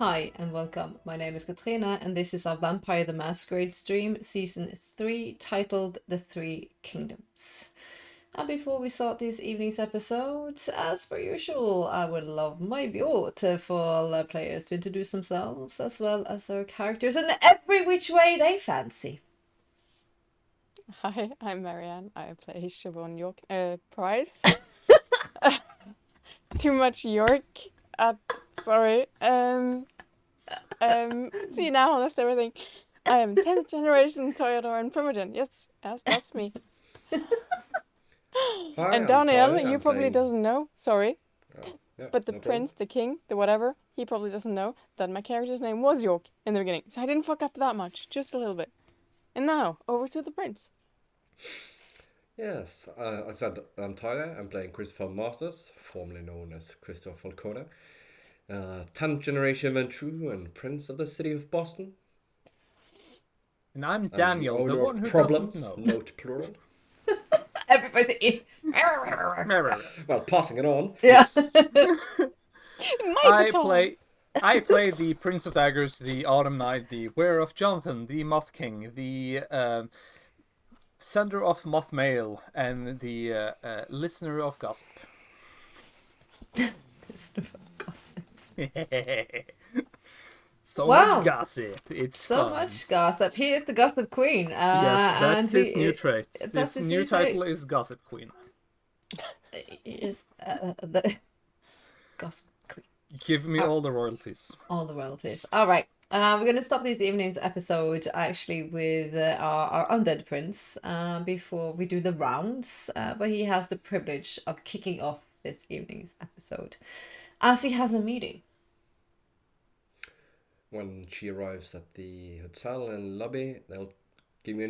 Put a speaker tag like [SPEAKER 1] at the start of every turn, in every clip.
[SPEAKER 1] Hi and welcome. My name is Katrina and this is our Vampire the Masquerade stream, season 3, titled The Three Kingdoms. And before we start this evening's episode, as per usual, I would love my beauty for all players to introduce themselves as well as their characters in every which way they fancy.
[SPEAKER 2] Hi, I'm Marianne. I play Siobhan Price. Too much York. Sorry. See now, that's everything. I am 10th generation Toyota and Primogen. Yes, that's me.
[SPEAKER 3] Hi,
[SPEAKER 2] And
[SPEAKER 3] I'm
[SPEAKER 2] Daniel,
[SPEAKER 3] Tyler.
[SPEAKER 2] you
[SPEAKER 3] I'm
[SPEAKER 2] probably
[SPEAKER 3] playing.
[SPEAKER 2] doesn't know. Sorry,
[SPEAKER 3] Yeah,
[SPEAKER 2] but the
[SPEAKER 3] no problem.
[SPEAKER 2] prince, the king, the whatever, he probably doesn't know that my character's name was York in the beginning. So I didn't fuck up that much, just a little bit. And now over to the prince.
[SPEAKER 3] Yes, I said I'm Tyler. I'm playing Christopher Masters, formerly known as Christopher Falcone. 10th generation Ventru and Prince of the City of Boston.
[SPEAKER 4] And I'm
[SPEAKER 3] I'm the
[SPEAKER 4] Daniel, the
[SPEAKER 3] owner
[SPEAKER 4] one
[SPEAKER 3] of
[SPEAKER 4] who
[SPEAKER 3] problems,
[SPEAKER 4] doesn't know.
[SPEAKER 3] note plural.
[SPEAKER 1] Everybody.
[SPEAKER 3] Well, passing it on.
[SPEAKER 1] Yes.
[SPEAKER 2] My baton.
[SPEAKER 4] I play the Prince of Daggers, the Autumn Knight, the Wearer of Jonathan, the Moth King, the Sender of Moth Mail, and the Listener of Gossip. So
[SPEAKER 1] Wow.
[SPEAKER 4] much gossip. It's
[SPEAKER 1] So
[SPEAKER 4] fun.
[SPEAKER 1] much gossip. He is the gossip queen.
[SPEAKER 4] Yes, that's
[SPEAKER 1] and
[SPEAKER 4] his new trait.
[SPEAKER 1] that's
[SPEAKER 4] This
[SPEAKER 1] his
[SPEAKER 4] new
[SPEAKER 1] new trait.
[SPEAKER 4] title is Gossip Queen.
[SPEAKER 1] Is the gossip queen.
[SPEAKER 4] Give me all the royalties.
[SPEAKER 1] All the royalties. All right. We're going to stop this evening's episode actually with our undead prince before we do the rounds. But he has the privilege of kicking off this evening's episode as he has a meeting.
[SPEAKER 3] When she arrives at the hotel and lobby, they'll give me a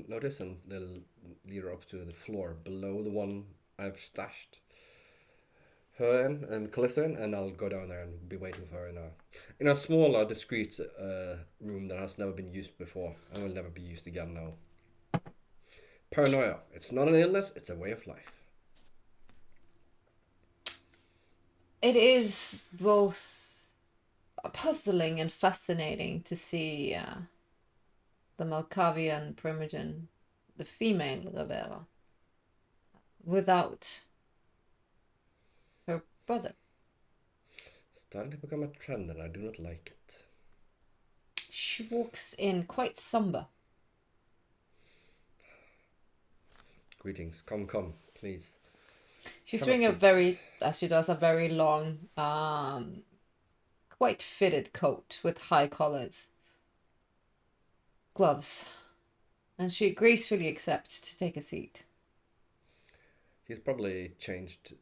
[SPEAKER 3] notice and they'll lead her up to the floor below the one I've stashed her in and Callisto in, and I'll go down there and be waiting for her in a smaller, discreet room that has never been used before and will never be used again now. Paranoia. It's not an illness, it's a way of life.
[SPEAKER 1] It is both puzzling and fascinating to see the Malkavian Primogen, the female Rivera, without her brother.
[SPEAKER 3] Starting to become a trend and I do not like it.
[SPEAKER 1] She walks in quite somber.
[SPEAKER 3] Greetings. Come, please.
[SPEAKER 1] She's
[SPEAKER 3] Have a
[SPEAKER 1] wearing a
[SPEAKER 3] seat.
[SPEAKER 1] very, as she does, a very long, quite fitted coat with high collars, gloves, and she gracefully accepts to take a seat.
[SPEAKER 3] He's probably changed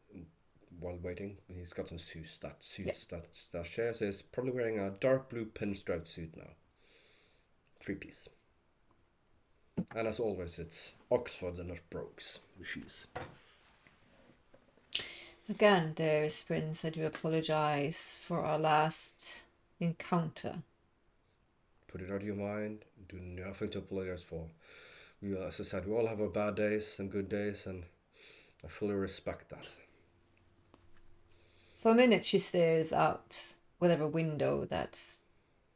[SPEAKER 3] while waiting. He's got some suits that shares. He's probably wearing a dark blue pinstriped suit now. 3-piece. And as always, it's Oxford and not Brogues, the shoes.
[SPEAKER 1] Again, dearest Prince, I do apologize for our last encounter.
[SPEAKER 3] Put it out of your mind. Do nothing to apologize for. As I said, we all have our bad days and good days, and I fully respect that.
[SPEAKER 1] For a minute, she stares out whatever window that's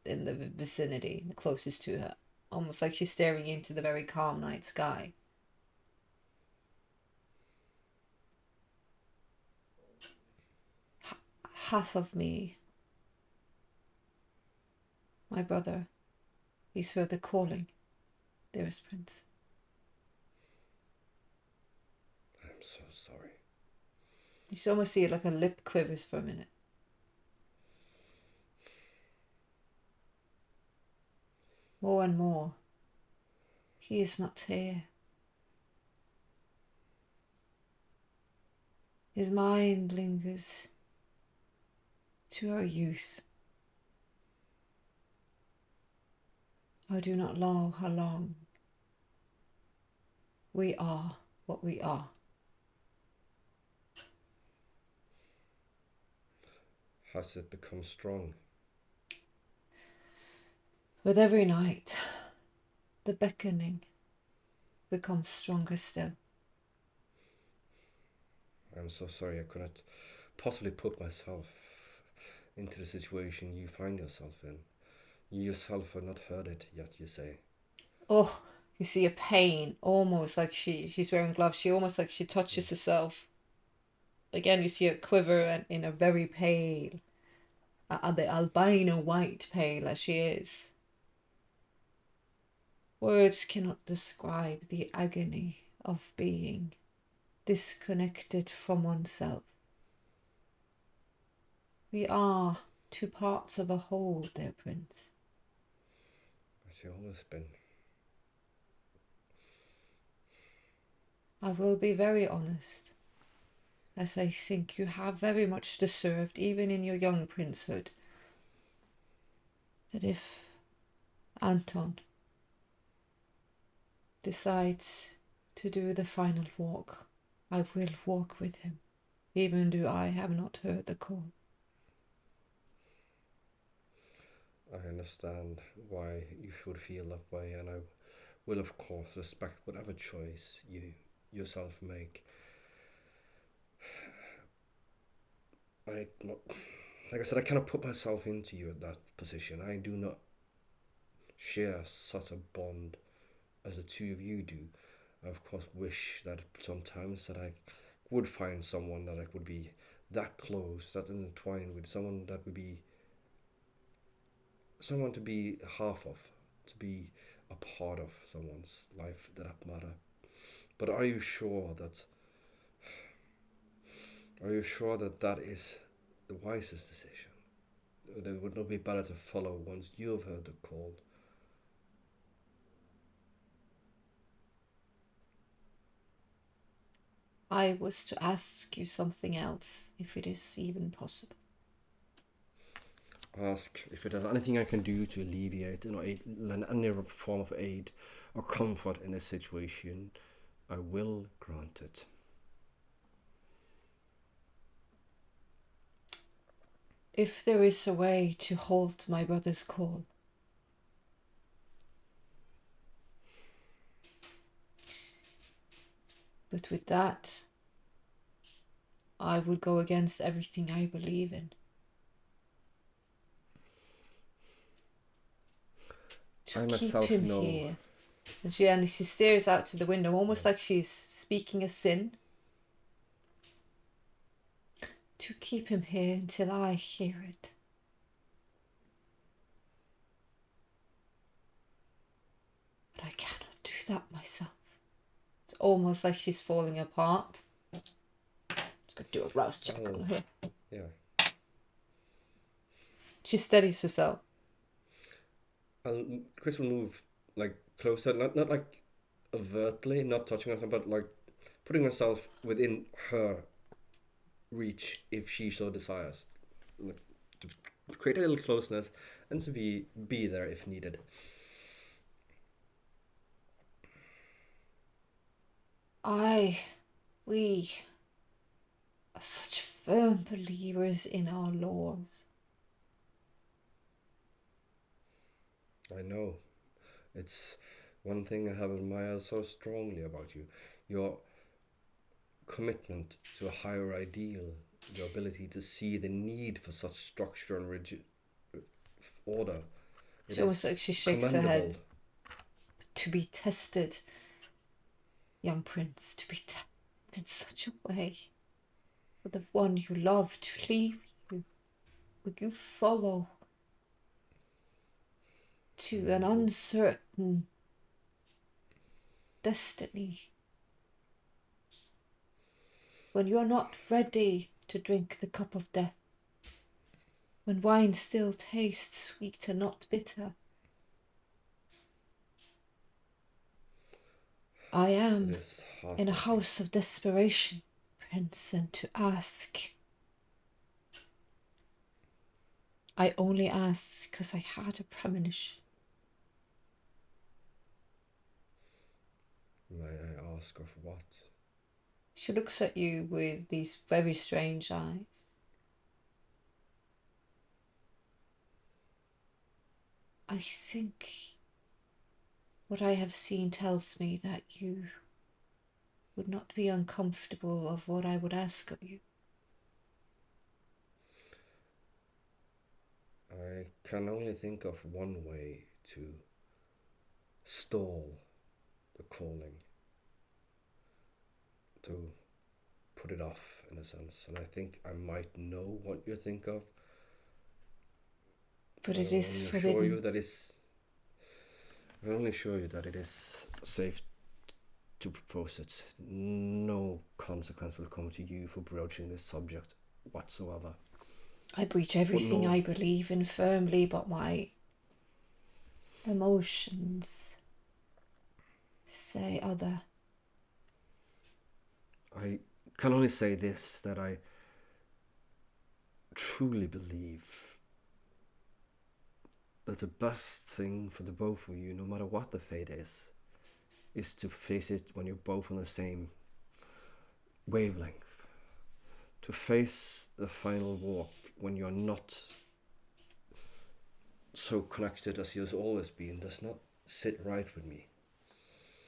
[SPEAKER 1] in the vicinity, closest to her, almost like she's staring into the very calm night sky. Half of me, my brother, he's heard the calling, dearest Prince.
[SPEAKER 3] I'm so sorry.
[SPEAKER 1] You should almost see it like a lip quivers for a minute. More and more, he is not here. His mind lingers to our youth. I do not know how long we are what we are.
[SPEAKER 3] Has it become strong?
[SPEAKER 1] With every night, the beckoning becomes stronger still.
[SPEAKER 3] I'm so sorry I couldn't possibly put myself into the situation you find yourself in. You yourself have not heard it yet, you say.
[SPEAKER 1] Oh, you see a pain, almost like she's wearing gloves. She almost like she touches herself. Again, you see a quiver and in a very pale, the albino white pale as she is. Words cannot describe the agony of being disconnected from oneself. We are two parts of a whole, dear Prince.
[SPEAKER 3] As you always been.
[SPEAKER 1] I will be very honest, as I think you have very much deserved, even in your young princehood, that if Anton decides to do the final walk, I will walk with him, even though I have not heard the call.
[SPEAKER 3] I understand why you should feel that way, and I will of course respect whatever choice you yourself make. Like I said, I cannot put myself into you at that position. I do not share such a bond as the two of you do. I of course wish that sometimes that I would find someone that I would be that close, that intertwined with, someone that would be someone to be half of, to be a part of someone's life that matter. But are you sure that that is the wisest decision? That it would not be better to follow once you have heard the call?
[SPEAKER 1] I was to ask you something else, if it is even possible.
[SPEAKER 3] Ask if there's anything I can do to alleviate, lend any form of aid or comfort in this situation. I will grant it.
[SPEAKER 1] If there is a way to halt my brother's call, but with that, I would go against everything I believe in. To
[SPEAKER 3] I
[SPEAKER 1] keep
[SPEAKER 3] myself
[SPEAKER 1] him
[SPEAKER 3] know.
[SPEAKER 1] here. And she stares out to the window, almost like she's speaking a sin. To keep him here until I hear it. But I cannot do that myself. It's almost like she's falling apart. Just gonna do a rouse juggle here.
[SPEAKER 3] Yeah.
[SPEAKER 1] She steadies herself.
[SPEAKER 3] Chris will move like closer, not like overtly, not touching herself, but like putting herself within her reach if she so desires, like, to create a little closeness and to be there if needed.
[SPEAKER 1] We are such firm believers in our laws.
[SPEAKER 3] I know. It's one thing I have admired so strongly about you. Your commitment to a higher ideal, your ability to see the need for such structure and rigid order.
[SPEAKER 1] It's almost like she shakes her head. To be tested, young prince, to be tested in such a way for the one you love to leave you. Will you follow to an uncertain destiny when you are not ready to drink the cup of death, when wine still tastes sweet and not bitter? I am in a house of desperation, Prince, and to ask, I only ask because I had a premonition.
[SPEAKER 3] May I ask of what?
[SPEAKER 1] She looks at you with these very strange eyes. I think what I have seen tells me that you would not be uncomfortable of what I would ask of you.
[SPEAKER 3] I can only think of one way to stall the calling, to put it off in a sense, and I think I might know what you think of.
[SPEAKER 1] But
[SPEAKER 3] I
[SPEAKER 1] it is
[SPEAKER 3] will
[SPEAKER 1] forbidden.
[SPEAKER 3] assure you that I will only assure you that it is safe to propose it. No consequence will come to you for broaching this subject whatsoever.
[SPEAKER 1] I breach everything
[SPEAKER 3] no.
[SPEAKER 1] I believe in firmly, but my emotions say other.
[SPEAKER 3] I can only say this, that I truly believe that the best thing for the both of you, no matter what the fate is to face it when you're both on the same wavelength. To face the final walk when you're not so connected as you've always been does not sit right with me.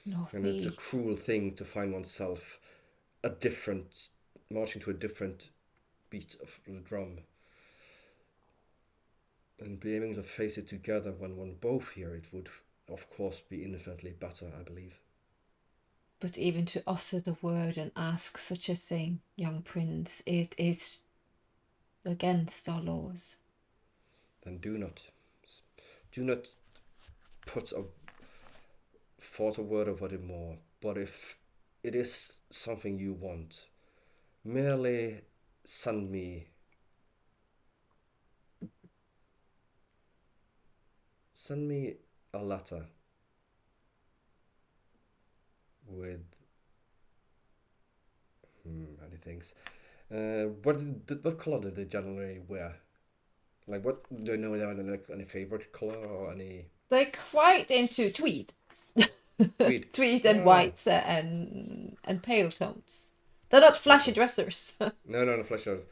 [SPEAKER 1] Not
[SPEAKER 3] And
[SPEAKER 1] me.
[SPEAKER 3] it's a cruel thing to find oneself marching to a different beat of the drum. And being able to face it together when both hear it would, of course, be infinitely better, I believe.
[SPEAKER 1] But even to utter the word and ask such a thing, young prince, it is against our laws.
[SPEAKER 3] Then do not put forth a word about it more. But if it is something you want, merely send me a letter with many things. What color do they generally wear? Like, what do you know? They have any favorite color or any
[SPEAKER 1] They're quite into tweed.
[SPEAKER 3] tweed?
[SPEAKER 1] Tweed and
[SPEAKER 3] Ah.
[SPEAKER 1] whites and pale tones. They're not flashy
[SPEAKER 3] Okay.
[SPEAKER 1] dressers.
[SPEAKER 3] No, the flesh shows.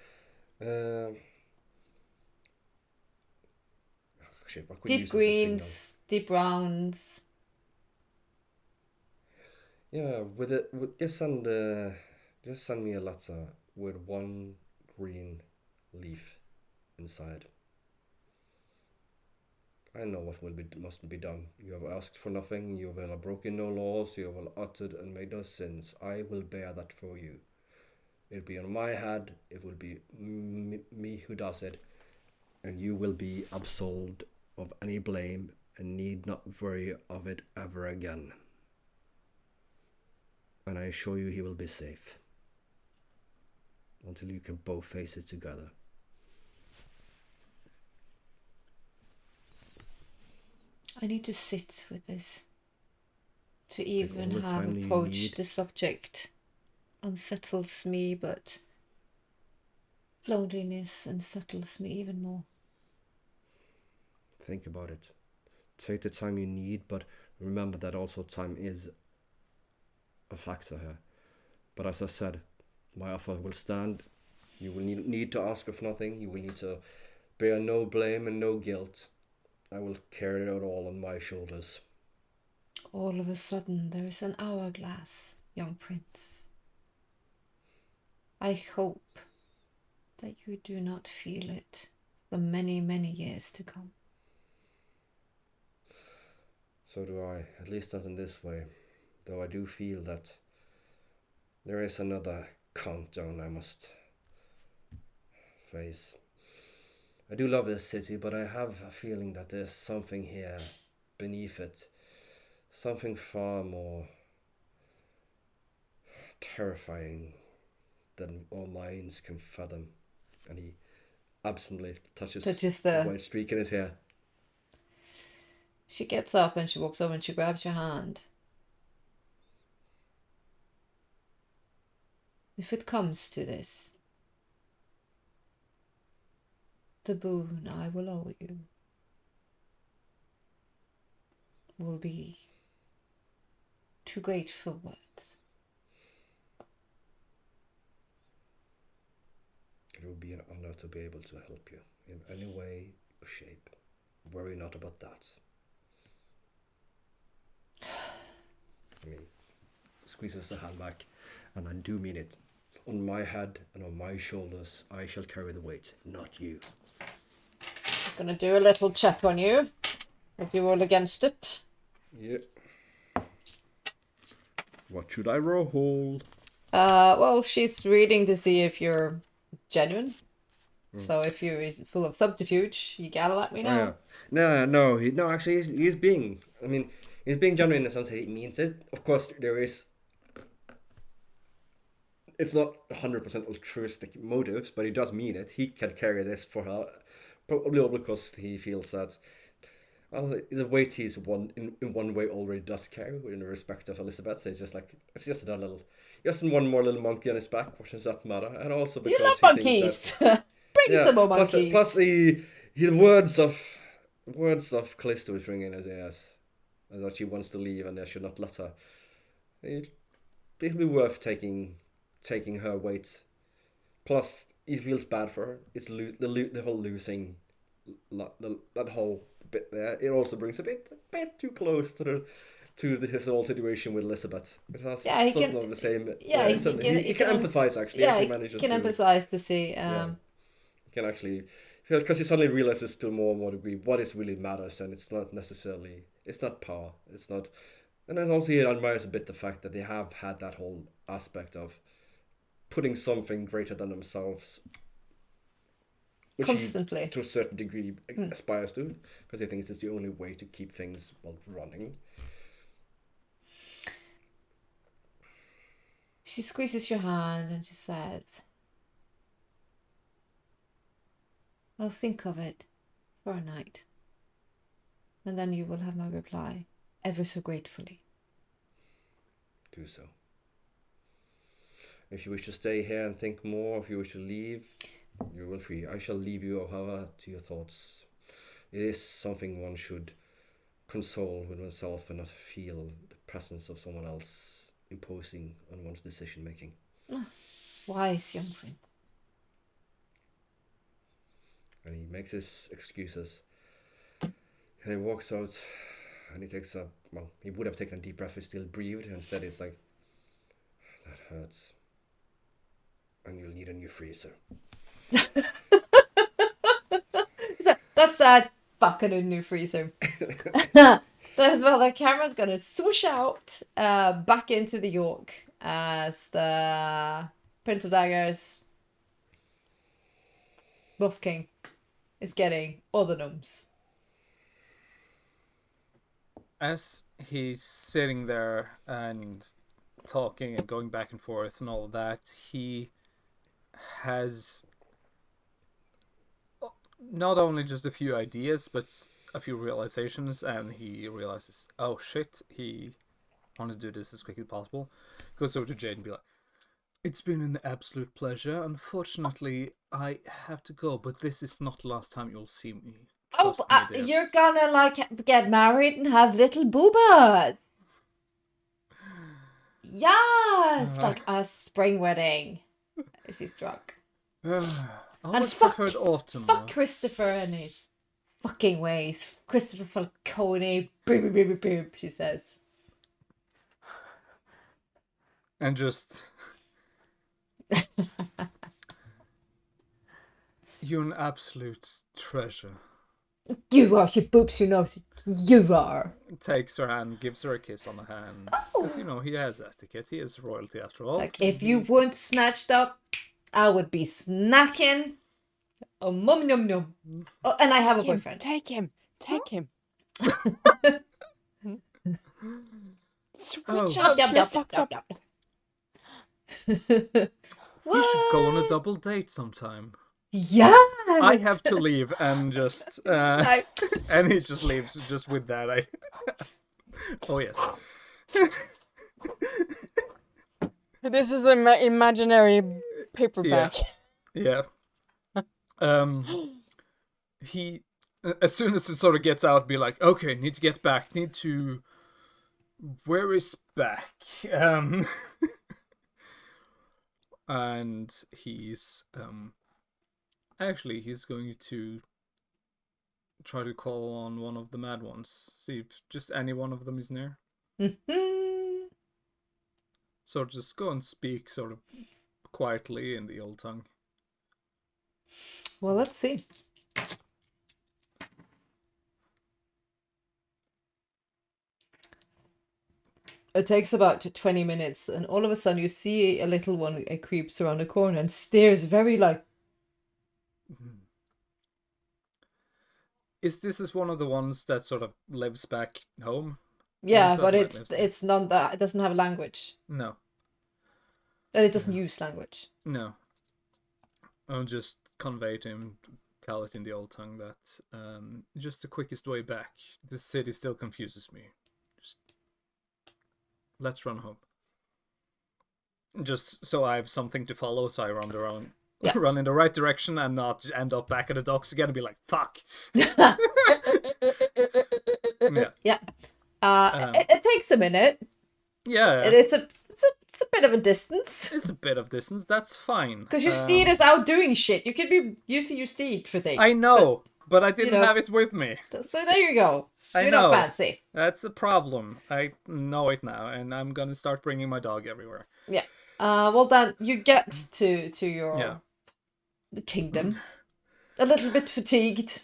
[SPEAKER 3] Shit, what could you
[SPEAKER 1] Deep
[SPEAKER 3] use as a signal?
[SPEAKER 1] greens, deep browns.
[SPEAKER 3] Yeah, just send me a letter with one green leaf inside. I know what must be done. You have asked for nothing. You will have broken no laws. You will have uttered and made no sins. I will bear that for you. It'll be on my head. It will be me who does it, and you will be absolved of any blame and need not worry of it ever again. And I assure you he will be safe until you can both face it together.
[SPEAKER 1] I need to sit with this. To
[SPEAKER 3] all
[SPEAKER 1] even
[SPEAKER 3] the
[SPEAKER 1] have
[SPEAKER 3] time you
[SPEAKER 1] approached
[SPEAKER 3] need.
[SPEAKER 1] the subject unsettles me, but loneliness unsettles me even more.
[SPEAKER 3] Think about it. Take the time you need, but remember that also time is a factor here. But as I said, my offer will stand. You will need to ask of nothing. You will need to bear no blame and no guilt. I will carry it all on my shoulders.
[SPEAKER 1] All of a sudden, there is an hourglass, young prince. I hope that you do not feel it for many, many years to come.
[SPEAKER 3] So do I, at least not in this way. Though I do feel that there is another countdown I must face. I do love this city, but I have a feeling that there's something here beneath it. Something far more terrifying than all minds can fathom. And he absently touches the white streak in his hair.
[SPEAKER 1] She gets up and she walks over and she grabs your hand. If it comes to this, the boon I will owe you will be too great for words.
[SPEAKER 3] It would be an honor to be able to help you in any way or shape. Worry not about that. I mean, squeezes the hand back, and I do mean it. On my head and on my shoulders, I shall carry the weight, not you.
[SPEAKER 1] Just gonna do a little check on you. If you roll against it.
[SPEAKER 3] Yeah. What should I roll?
[SPEAKER 1] Well, she's reading to see if you're genuine. So if you're full of subterfuge, you gotta let me know.
[SPEAKER 3] Oh, yeah. No. Actually, he's being. I mean, he's being genuine in the sense that he means it. Of course, there is. It's not 100% altruistic motives, but he does mean it. He can carry this for her, probably all because he feels that. Well, it's a weight he's in one way already does carry in the respect of Elizabeth. So it's just another little, just one more little monkey on his back. What does that matter? And also because
[SPEAKER 1] You love
[SPEAKER 3] he
[SPEAKER 1] monkeys.
[SPEAKER 3] thinks that,
[SPEAKER 1] Bring some more monkeys.
[SPEAKER 3] Plus the words of Callisto is ringing in his ears, and that she wants to leave and they should not let her. It'll be worth taking her weight. Plus, he feels bad for her. It's the whole losing, that whole bit there. It also brings a bit too close to his whole situation with Elizabeth. It has something of the same.
[SPEAKER 1] Yeah,
[SPEAKER 3] he can empathize actually.
[SPEAKER 1] Yeah,
[SPEAKER 3] he
[SPEAKER 1] he can empathize to see.
[SPEAKER 3] He can actually, because he suddenly realizes to more and more degree what is really matters, and it's not power. It's not, and then also he admires a bit the fact that they have had that whole aspect of putting something greater than themselves, which
[SPEAKER 1] Constantly.
[SPEAKER 3] he, to a certain degree, aspires to, because he thinks it's the only way to keep things running.
[SPEAKER 1] She squeezes your hand and she says, "I'll think of it for a night, and then you will have my reply, ever so gratefully."
[SPEAKER 3] Do so. If you wish to stay here and think more, if you wish to leave, you will free. I shall leave you, however, to your thoughts. It is something one should console with oneself and not feel the presence of someone else imposing on one's decision making.
[SPEAKER 1] Wise young friend.
[SPEAKER 3] And he makes his excuses. And he walks out and he takes he would have taken a deep breath, he still breathed. Instead, it's like, that hurts. And you'll need a new freezer.
[SPEAKER 1] That's a fucking new freezer. The camera's gonna swoosh out back into the York as the Prince of Daggers, Moth King, is getting all the gnomes.
[SPEAKER 4] As he's sitting there and talking and going back and forth and all of that, he has not only just a few ideas, but a few realizations, and he realizes, oh shit, he wanted to do this as quickly as possible. Goes over to Jade and be like, "It's been an absolute pleasure. Unfortunately, I have to go, but this is not the last time you'll see me. Trust me, dear."
[SPEAKER 1] You're gonna get married and have little boobas. Yes, like a spring wedding. She's drunk.
[SPEAKER 4] I always preferred autumn.
[SPEAKER 1] Fuck Christopher and his fucking ways. Christopher Falcone. Boob, boob, boob, boob, she says.
[SPEAKER 4] And just... You're an absolute treasure.
[SPEAKER 1] You are. She boops your nose. You are.
[SPEAKER 4] Takes her hand, gives her a kiss on the hands. Because, he has etiquette. He is royalty after all.
[SPEAKER 1] Like, if you weren't snatched up, I would be snacking. Oh, mum num num. Oh, and I have a boyfriend.
[SPEAKER 2] Take him. Switch out, you're fucked up.
[SPEAKER 4] We should go on a double date sometime.
[SPEAKER 1] Yeah.
[SPEAKER 4] I have to leave and just... and he just leaves just with that. Oh, yes.
[SPEAKER 2] This is an imaginary paperback.
[SPEAKER 4] Yeah. He, as soon as it sort of gets out, be like, okay, need to get back. Where is back? And he's, actually, he's going to try to call on one of the mad ones. See if just any one of them is near. So just go and speak sort of quietly in the old tongue.
[SPEAKER 1] Well, let's see. It takes about 20 minutes, and all of a sudden you see a little one. It creeps around the corner and stares very like.
[SPEAKER 4] Is this one of the ones that sort of lives back home?
[SPEAKER 1] Yeah,
[SPEAKER 4] Or
[SPEAKER 1] but
[SPEAKER 4] satellite lives there?
[SPEAKER 1] it's not that. It doesn't have language.
[SPEAKER 4] No,
[SPEAKER 1] And it doesn't use language.
[SPEAKER 4] no. I'll just convey to him, tell it in the old tongue that just the quickest way back. This city still confuses me. Just let's run home. Just so I have something to follow, so I run around,
[SPEAKER 1] Yeah.
[SPEAKER 4] run in the right direction, and not end up back at the docks again and be like, "Fuck."
[SPEAKER 1] Yeah.
[SPEAKER 4] Yeah.
[SPEAKER 1] It takes a minute.
[SPEAKER 4] Yeah,
[SPEAKER 1] And it's a bit of a distance.
[SPEAKER 4] it's a bit of distance. That's fine.
[SPEAKER 1] Because your steed is out doing shit. You could be using your steed for things.
[SPEAKER 4] I know, but I didn't
[SPEAKER 1] know.
[SPEAKER 4] have it with me.
[SPEAKER 1] So there you go.
[SPEAKER 4] I
[SPEAKER 1] You're
[SPEAKER 4] know.
[SPEAKER 1] not fancy.
[SPEAKER 4] That's a problem. I know it now, and I'm gonna start bringing my dog everywhere.
[SPEAKER 1] Yeah. Well then, you get to your kingdom. A little bit fatigued.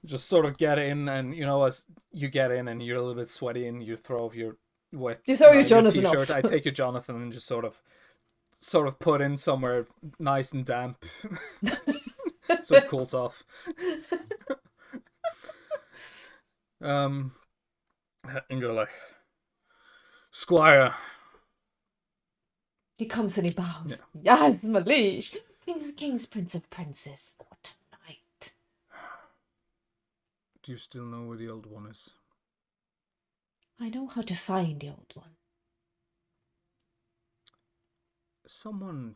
[SPEAKER 4] Just sort of get in, and as you get in, and you're a little bit sweaty, and you throw off your wet.
[SPEAKER 1] You throw your Jonathan
[SPEAKER 4] t-shirt.
[SPEAKER 1] off.
[SPEAKER 4] I take your Jonathan and just sort of put in somewhere nice and damp, so it cools off. And go like, Squire.
[SPEAKER 1] He comes and he bows.
[SPEAKER 4] Yeah.
[SPEAKER 1] Yes, my liege. King's prince of princess. What a night.
[SPEAKER 4] Do you still know where the old one is?
[SPEAKER 1] I know how to find the old one.
[SPEAKER 4] Someone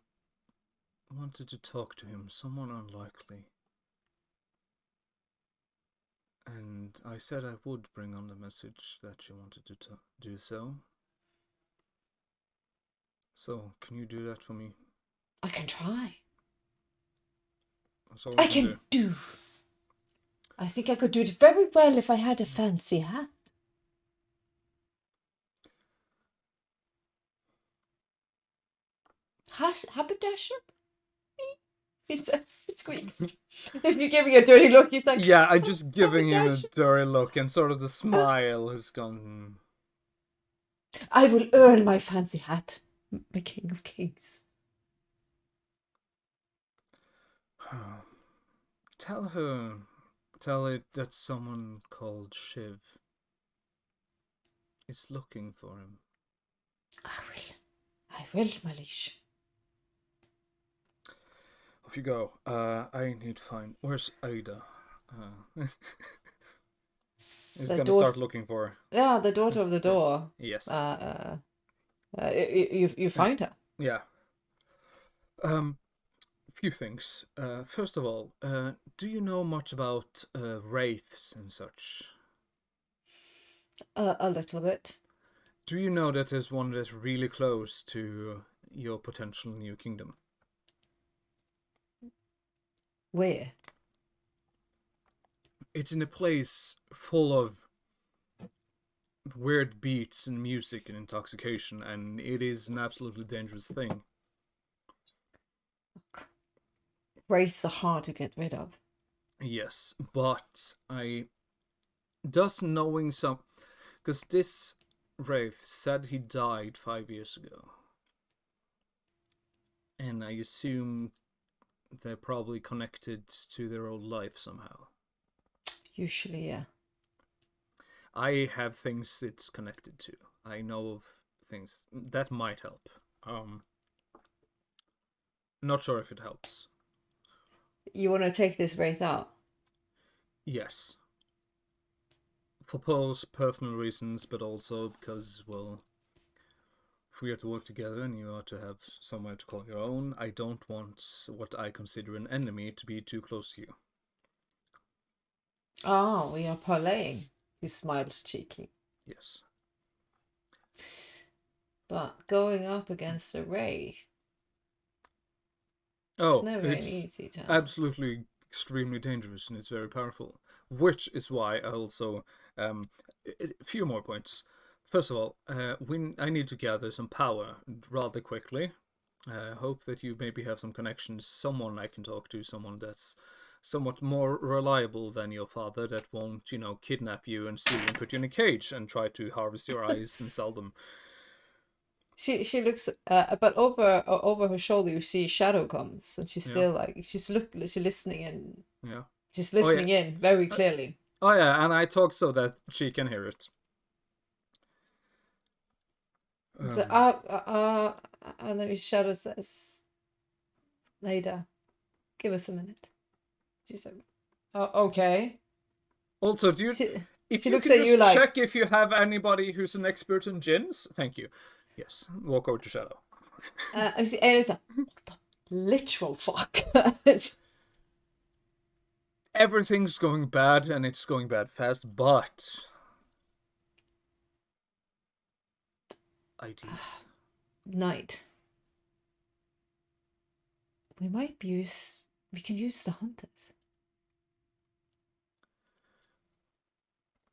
[SPEAKER 4] wanted to talk to him, someone unlikely. And I said I would bring on the message that you wanted to do so. So, can you do that for me?
[SPEAKER 1] I can try.
[SPEAKER 4] That's all we
[SPEAKER 1] I
[SPEAKER 4] can
[SPEAKER 1] can do. I think I could do it very well if I had a fancy hat. Haberdasher? It squeaks. If you give me a dirty look, he's like,
[SPEAKER 4] Yeah, I'm just giving him a
[SPEAKER 1] Haberdasher.
[SPEAKER 4] dirty look, and sort of the smile has gone.
[SPEAKER 1] I will earn my fancy hat, my king of kings.
[SPEAKER 4] Tell it that someone called Shiv is looking for him.
[SPEAKER 1] I will, my liege.
[SPEAKER 4] Off you go. I need to find. Where's Ada? He's
[SPEAKER 1] The
[SPEAKER 4] gonna
[SPEAKER 1] door-
[SPEAKER 4] start looking for her.
[SPEAKER 1] Yeah, the daughter of the door.
[SPEAKER 4] Yes.
[SPEAKER 1] You find her.
[SPEAKER 4] Yeah. Few things. First of all, do you know much about wraiths and such?
[SPEAKER 1] A little bit.
[SPEAKER 4] Do you know that there's one that's really close to your potential new kingdom?
[SPEAKER 1] Where?
[SPEAKER 4] It's in a place full of weird beats and music and intoxication, and it is an absolutely dangerous thing.
[SPEAKER 1] Wraiths are hard to get rid of.
[SPEAKER 4] Yes, but just knowing some, because this wraith said he died 5 years ago, and I assume they're probably connected to their old life somehow.
[SPEAKER 1] Usually, yeah.
[SPEAKER 4] I have things it's connected to. I know of things that might help. Not sure if it helps.
[SPEAKER 1] You want to take this wraith out?
[SPEAKER 4] Yes. For both personal reasons, but also because, well, if we are to work together and you are to have somewhere to call your own, I don't want what I consider an enemy to be too close to you.
[SPEAKER 1] Ah, we are parleying. He smiles cheeky.
[SPEAKER 4] Yes.
[SPEAKER 1] But going up against a wraith,
[SPEAKER 4] Oh,
[SPEAKER 1] it's never an
[SPEAKER 4] it's
[SPEAKER 1] easy task.
[SPEAKER 4] absolutely extremely dangerous, and it's very powerful. Which is why I also a few more points. First of all, I need to gather some power rather quickly. Hope that you maybe have some connections, someone I can talk to, someone that's somewhat more reliable than your father that won't, kidnap you and steal and put you in a cage and try to harvest your eyes and sell them.
[SPEAKER 1] She looks, but over her shoulder you see Shadow comes, and she's
[SPEAKER 4] Yeah.
[SPEAKER 1] still like she's listening and
[SPEAKER 4] Yeah.
[SPEAKER 1] she's listening in very clearly.
[SPEAKER 4] Oh yeah, and I talk so that she can hear it.
[SPEAKER 1] So and then Shadow says, "Later, give us a minute." She's like, "Oh, okay."
[SPEAKER 4] Also, do you? If
[SPEAKER 1] She
[SPEAKER 4] you
[SPEAKER 1] looks
[SPEAKER 4] could
[SPEAKER 1] at you
[SPEAKER 4] just
[SPEAKER 1] like-
[SPEAKER 4] check if you have anybody who's an expert in gins, thank you. Yes, walk over to Shadow.
[SPEAKER 1] And it's like, what the literal fuck?
[SPEAKER 4] Everything's going bad, and it's going bad fast, but ideas.
[SPEAKER 1] Night. We can use the hunters.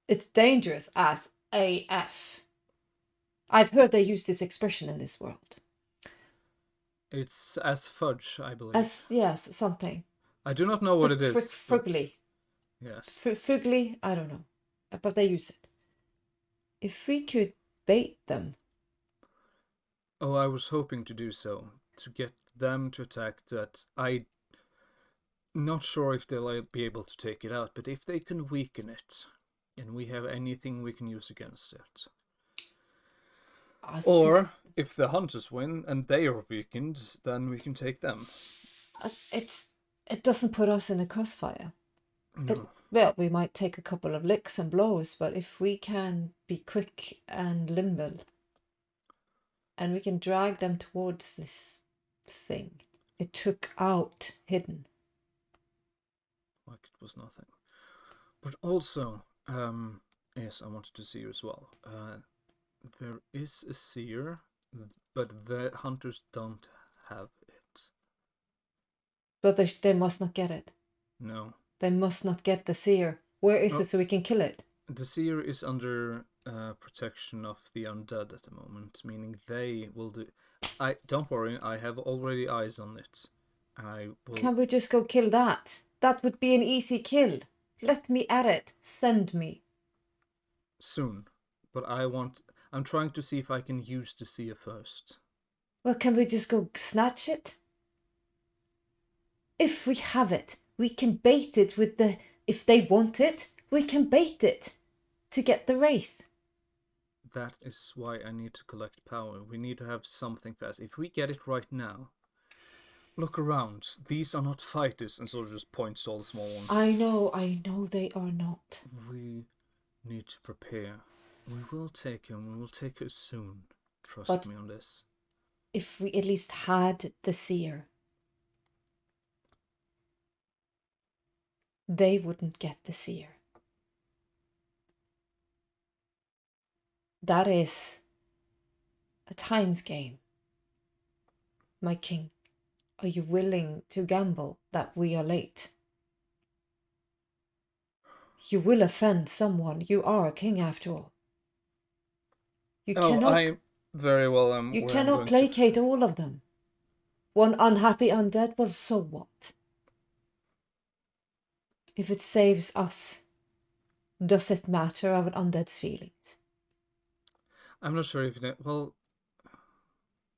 [SPEAKER 1] It's dangerous as AF. I've heard they use this expression in this world.
[SPEAKER 4] It's as fudge, I believe.
[SPEAKER 1] Yes, something.
[SPEAKER 4] I do not know what it is.
[SPEAKER 1] Frugly.
[SPEAKER 4] Yes.
[SPEAKER 1] Fugly, I don't know. But they use it. If we could bait them.
[SPEAKER 4] Oh, I was hoping to do so. To get them to attack that. I'm not sure if they'll be able to take it out, but if they can weaken it, and we have anything we can use against it. Or, if the hunters win and they are weakened, then we can take them.
[SPEAKER 1] It doesn't put us in a crossfire.
[SPEAKER 4] No.
[SPEAKER 1] Well, we might take a couple of licks and blows, but if we can be quick and nimble, and we can drag them towards this thing, it took out Hidden.
[SPEAKER 4] Like it was nothing. But also, yes, I wanted to see you as well. There is a seer, but the hunters don't have it.
[SPEAKER 1] But they must not get it.
[SPEAKER 4] No.
[SPEAKER 1] They must not get the seer. Where is it so we can kill it?
[SPEAKER 4] The seer is under protection of the undead at the moment, meaning they will do. Don't worry, I have already eyes on it. I will.
[SPEAKER 1] Can we just go kill that? That would be an easy kill. Let me at it. Send me.
[SPEAKER 4] Soon, but I'm trying to see if I can use the seer first.
[SPEAKER 1] Well, can we just go snatch it? If we have it, we can bait it with the... If they want it, we can bait it to get the wraith.
[SPEAKER 4] That is why I need to collect power. We need to have something fast. If we get it right now, look around. These are not fighters, and sort of just points to all the small ones.
[SPEAKER 1] I know they are not.
[SPEAKER 4] We need to prepare. We will take him. We will take her soon. Trust
[SPEAKER 1] But
[SPEAKER 4] me on this.
[SPEAKER 1] If we at least had the seer, they wouldn't get the seer. That is a times game. My king, are you willing to gamble that we are late? You will offend someone. You are a king after all. You cannot.
[SPEAKER 4] I very well am.
[SPEAKER 1] You cannot placate all of them. One unhappy undead, well, so what? If it saves us, does it matter of an undead's feelings?
[SPEAKER 4] I'm not sure if well,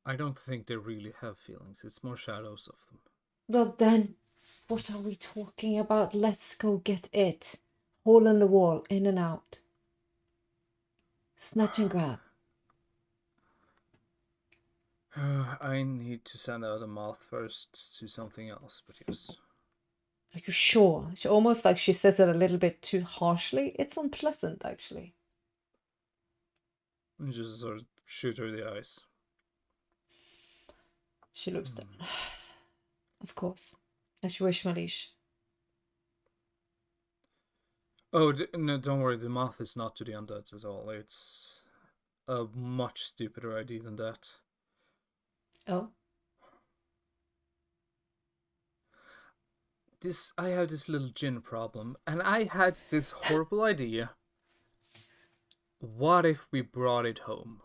[SPEAKER 4] I don't think they really have feelings. It's more shadows of them.
[SPEAKER 1] Well then, what are we talking about? Let's go get it. Hole in the wall, in and out. Snatch and grab.
[SPEAKER 4] I need to send out a moth first to something else, but yes.
[SPEAKER 1] Are you sure? She almost like she says it a little bit too harshly. It's unpleasant, actually.
[SPEAKER 4] And just sort of shoot her in the eyes.
[SPEAKER 1] She looks down. Of course. As you wish, Malish.
[SPEAKER 4] Oh, no, don't worry. The moth is not to the undeads at all. It's a much stupider idea than that.
[SPEAKER 1] Oh?
[SPEAKER 4] I have this little gin problem, and I had this horrible idea. What if we brought it home?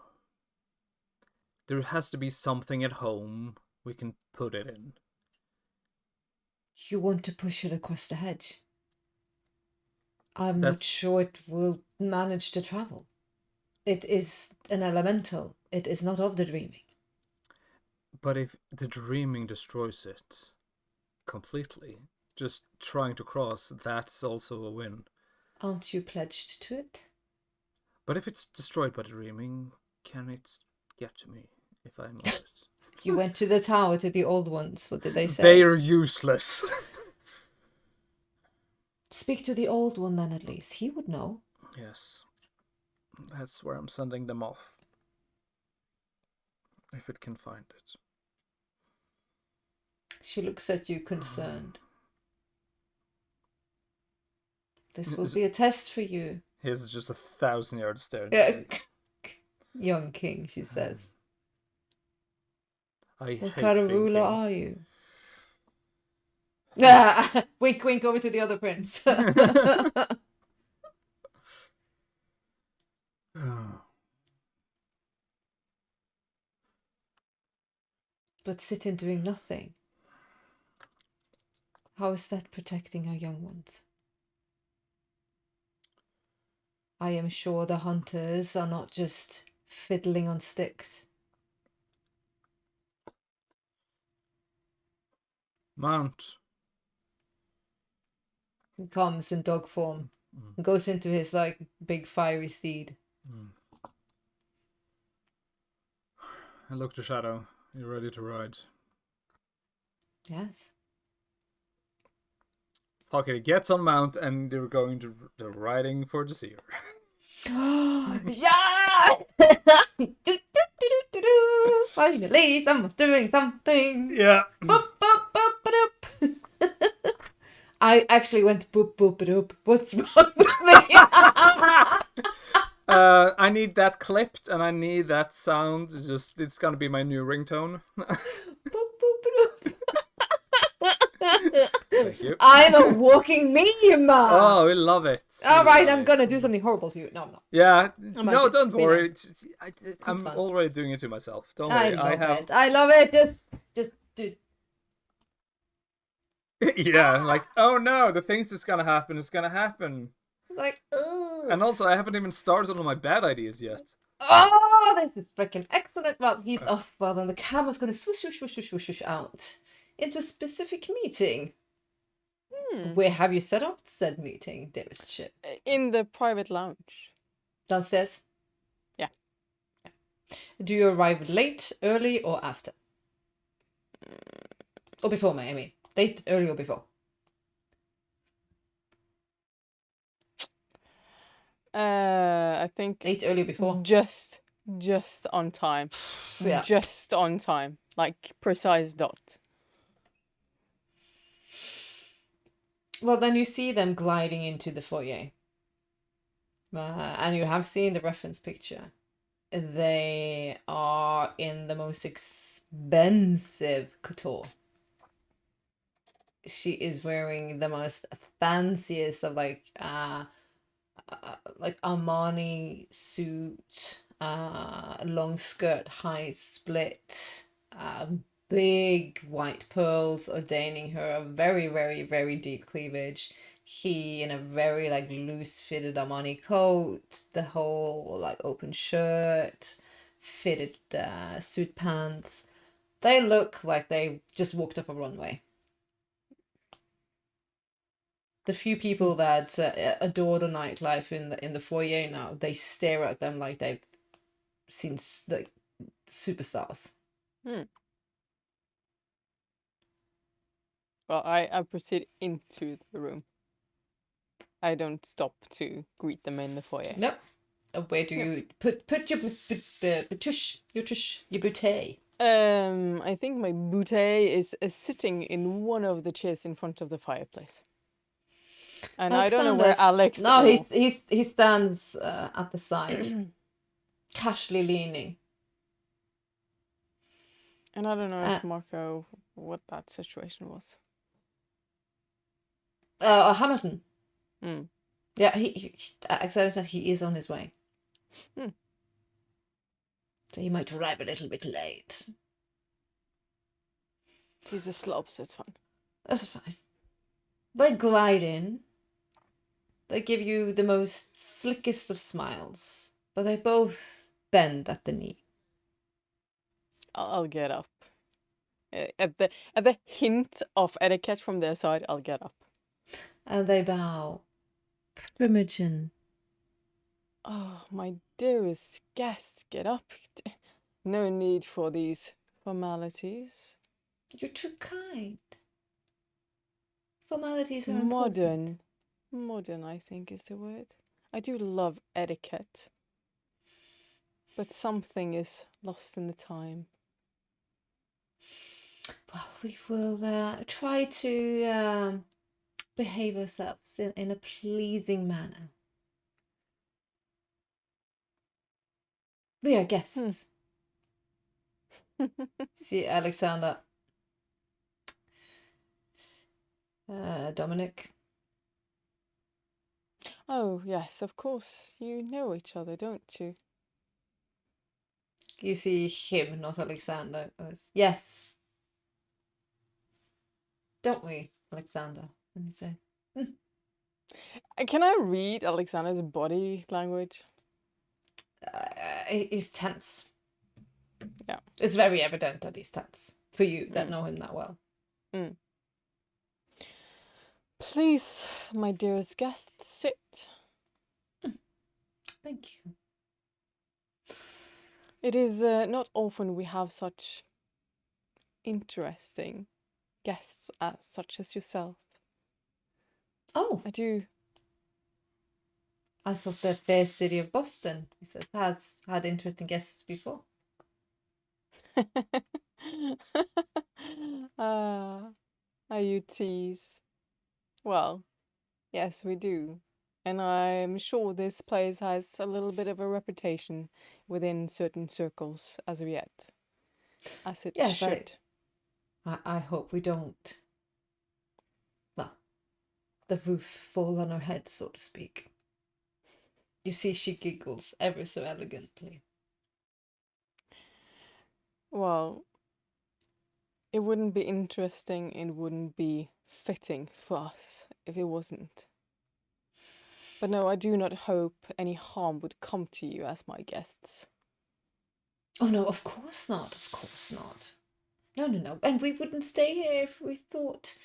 [SPEAKER 4] There has to be something at home we can put it in.
[SPEAKER 1] You want to push it across the hedge. I'm not
[SPEAKER 4] That's-
[SPEAKER 1] sure it will manage to travel. It is an elemental. It is not of the dreaming.
[SPEAKER 4] But if the dreaming destroys it completely, just trying to cross, that's also a win.
[SPEAKER 1] Aren't you pledged to it?
[SPEAKER 4] But if it's destroyed by the dreaming, can it get to me if I'm on it?
[SPEAKER 1] You went to the tower to the old ones. What did they say?
[SPEAKER 4] They're useless.
[SPEAKER 1] Speak to the old one then, at least. He would know.
[SPEAKER 4] Yes. That's where I'm sending them off. If it can find it.
[SPEAKER 1] She looks at you concerned. This will be a test for you.
[SPEAKER 4] His is just 1,000 yards staring.
[SPEAKER 1] Yeah. Young king, she says.
[SPEAKER 4] I
[SPEAKER 1] What
[SPEAKER 4] hate
[SPEAKER 1] kind of
[SPEAKER 4] being
[SPEAKER 1] ruler
[SPEAKER 4] king.
[SPEAKER 1] are you? Ah, wink, wink over to the other prince. But sitting doing nothing. How is that protecting our young ones? I am sure the hunters are not just fiddling on sticks.
[SPEAKER 4] Mount.
[SPEAKER 1] He comes in dog form and goes into his like big fiery steed.
[SPEAKER 4] I look to Shadow. You ready to ride?
[SPEAKER 1] Yes.
[SPEAKER 4] Fuck it, he gets on mount and they're going to the riding for the seer.
[SPEAKER 1] Yeah! Finally, someone's doing something.
[SPEAKER 4] Yeah.
[SPEAKER 1] Boop, boop, boop, ba-doop. I actually went boop boop ba-doop. What's wrong with me?
[SPEAKER 4] I need that clipped and I need that sound. It's gonna be my new ringtone.
[SPEAKER 1] Boop, boop, ba-doop.
[SPEAKER 4] Thank you.
[SPEAKER 1] I'm a walking meme.
[SPEAKER 4] Oh, we love it.
[SPEAKER 1] All
[SPEAKER 4] We
[SPEAKER 1] right,
[SPEAKER 4] love
[SPEAKER 1] I'm
[SPEAKER 4] it.
[SPEAKER 1] gonna do something horrible to you. No, no.
[SPEAKER 4] Yeah.
[SPEAKER 1] might
[SPEAKER 4] No,
[SPEAKER 1] just
[SPEAKER 4] don't
[SPEAKER 1] be
[SPEAKER 4] worry. I'm
[SPEAKER 1] fun.
[SPEAKER 4] already doing it to myself. Don't
[SPEAKER 1] I
[SPEAKER 4] worry.
[SPEAKER 1] love
[SPEAKER 4] have.
[SPEAKER 1] it. I love it. Just do.
[SPEAKER 4] Yeah, like, oh no, the things that's gonna happen is gonna happen.
[SPEAKER 1] Like, ooh.
[SPEAKER 4] And also, I haven't even started on my bad ideas yet.
[SPEAKER 1] Oh, this is freaking excellent. Well, he's off. Well, then the camera's gonna swoosh, swoosh, swoosh, swoosh, swoosh out into a specific meeting. Where have you set up said meeting, dearest ship?
[SPEAKER 2] In the private lounge.
[SPEAKER 1] Downstairs?
[SPEAKER 2] Yeah.
[SPEAKER 1] Do you arrive late, early, or after? Or before, I mean. Late, early, or before?
[SPEAKER 2] I think
[SPEAKER 1] Late, early, or before?
[SPEAKER 2] just on time.
[SPEAKER 1] Yeah.
[SPEAKER 2] Just on time. Like precise dot.
[SPEAKER 1] Well, then you see them gliding into the foyer. And you have seen the reference picture. They are in the most expensive couture. She is wearing the most fanciest of like Armani suit, long skirt, high split, big white pearls ordaining her a very, very, very deep cleavage. He in a very like loose fitted Armani coat, the whole like open shirt, fitted suit pants. They look like they just walked off a runway. The few people that adore the nightlife in the foyer now, they stare at them like they've seen like superstars.
[SPEAKER 2] Well, I proceed into the room. I don't stop to greet them in the foyer.
[SPEAKER 1] Nope. Where do you put your tush, your bouteille?
[SPEAKER 2] I think my bouteille is sitting in one of the chairs in front of the fireplace. And I don't know where Alex.
[SPEAKER 1] No, he stands at the side, casually leaning.
[SPEAKER 2] And I don't know if Marco what that situation was.
[SPEAKER 1] Hamilton.
[SPEAKER 2] Mm.
[SPEAKER 1] Yeah, he Axel said he is on his way. So he might arrive a little bit late.
[SPEAKER 2] He's a slob, so it's fine.
[SPEAKER 1] That's fine. They glide in. They give you the most slickest of smiles, but they both bend at the knee.
[SPEAKER 2] I'll get up. At the hint of etiquette from their side, I'll get up.
[SPEAKER 1] And they bow. Primogen.
[SPEAKER 2] Oh, my dearest guest, get up. No need for these formalities.
[SPEAKER 1] You're too kind. Formalities are
[SPEAKER 2] Modern.
[SPEAKER 1] important.
[SPEAKER 2] Modern, I think, is the word. I do love etiquette. But something is lost in the time.
[SPEAKER 1] Well, we will try to behave ourselves in a pleasing manner. We are guests. See Alexander. Dominic.
[SPEAKER 2] Oh, yes, of course. You know each other, don't you?
[SPEAKER 1] You see him, not Alexander. Yes. Don't we, Alexander? And he says,
[SPEAKER 2] Can I read Alexander's body language?
[SPEAKER 1] he's tense.
[SPEAKER 2] Yeah.
[SPEAKER 1] It's very evident that he's tense for you that know him that well.
[SPEAKER 2] Please, my dearest guest, sit.
[SPEAKER 1] Thank you.
[SPEAKER 2] It is not often we have such interesting guests such as yourself.
[SPEAKER 1] Oh,
[SPEAKER 2] I do.
[SPEAKER 1] I thought the fair city of Boston, he said, has had interesting guests before.
[SPEAKER 2] You tease. Well, yes, we do. And I'm sure this place has a little bit of a reputation within certain circles as of yet. As it
[SPEAKER 1] Yes,
[SPEAKER 2] should.
[SPEAKER 1] I hope we don't, well, the roof fall on our heads, so to speak. You see, she giggles ever so elegantly.
[SPEAKER 2] Well, it wouldn't be interesting, it wouldn't be fitting for us if it wasn't. But no, I do not hope any harm would come to you as my guests.
[SPEAKER 1] Oh, no, of course not. Of course not. No. And we wouldn't stay here if we thought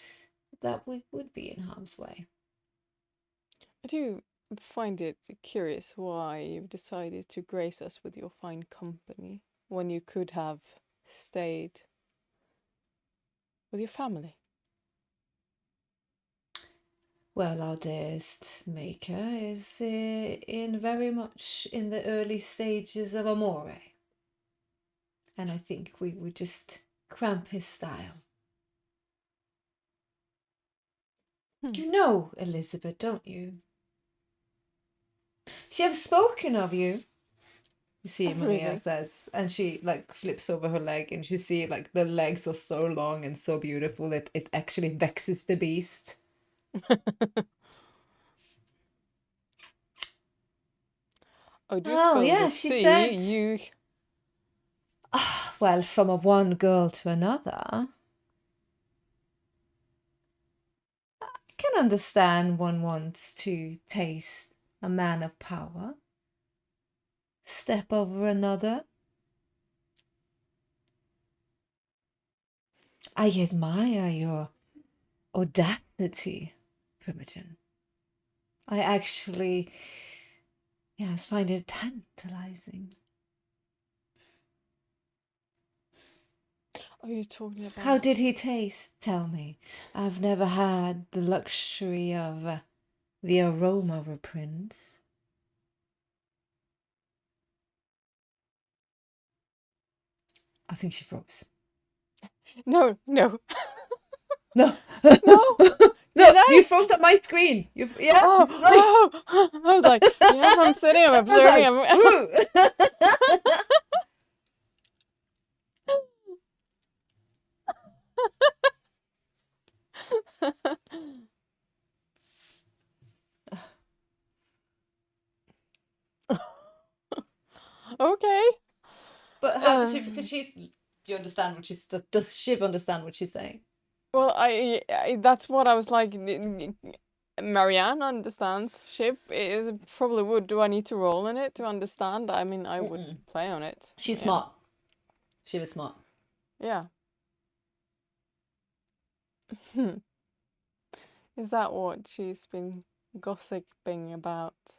[SPEAKER 1] that we would be in harm's way.
[SPEAKER 2] I do find it curious why you've decided to grace us with your fine company when you could have stayed with your family.
[SPEAKER 1] Well, our dearest maker is in very much in the early stages of amore. And I think we would just cramp his style. You know Elizabeth, don't you? She has spoken of you. You see, Maria
[SPEAKER 2] Really?
[SPEAKER 1] says, and she like flips over her leg, and you see like the legs are so long and so beautiful that it actually vexes the beast.
[SPEAKER 2] I do
[SPEAKER 1] Oh,
[SPEAKER 2] suppose
[SPEAKER 1] yeah,
[SPEAKER 2] that
[SPEAKER 1] she
[SPEAKER 2] see
[SPEAKER 1] said.
[SPEAKER 2] you.
[SPEAKER 1] Well, from a one girl to another. I can understand one wants to taste a man of power. Step over another. I admire your audacity, Primogen. I actually, yes, find it tantalizing.
[SPEAKER 2] Are you talking about?
[SPEAKER 1] How did he taste? Tell me. I've never had the luxury of the aroma of a prince. I think she froze.
[SPEAKER 2] No.
[SPEAKER 1] No.
[SPEAKER 2] No.
[SPEAKER 1] No.
[SPEAKER 2] Did I?
[SPEAKER 1] You froze up my screen. Yeah.
[SPEAKER 2] Oh. I was like, yes, I'm sitting, I'm observing. Okay.
[SPEAKER 1] But how does she? Because you understand what she's. Does Shiv understand what she's saying?
[SPEAKER 2] Well, that's what I was like. Marianne understands ship. Is probably would. Do I need to roll in it to understand? I mean, I would
[SPEAKER 1] Mm-mm.
[SPEAKER 2] play on it.
[SPEAKER 1] She's
[SPEAKER 2] Yeah.
[SPEAKER 1] smart. She was smart.
[SPEAKER 2] Yeah. Hmm. Is that what she's been gossiping about?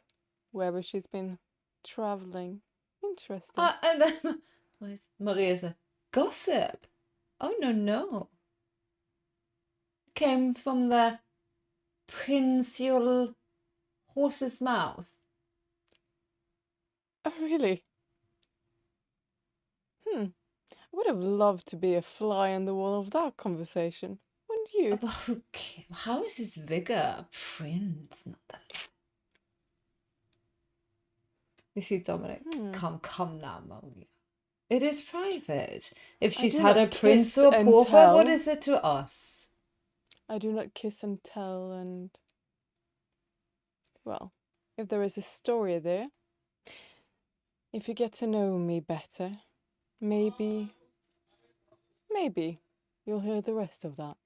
[SPEAKER 2] Wherever she's been traveling? Interesting.
[SPEAKER 1] And then Maria said, gossip? Oh, no. Came from the provincial horse's mouth.
[SPEAKER 2] Oh, really? I would have loved to be a fly on the wall of that conversation. Wouldn't you?
[SPEAKER 1] But how is his vigor a prince? Not that. You see, Dominic, come now, Maria. It is private. If
[SPEAKER 2] I
[SPEAKER 1] she's
[SPEAKER 2] do
[SPEAKER 1] had
[SPEAKER 2] not
[SPEAKER 1] a prince
[SPEAKER 2] kiss
[SPEAKER 1] or a
[SPEAKER 2] and
[SPEAKER 1] pauper, what
[SPEAKER 2] tell.
[SPEAKER 1] is it to us?
[SPEAKER 2] I do not kiss and tell, and well, if there is a story there, if you get to know me better, maybe you'll hear the rest of that.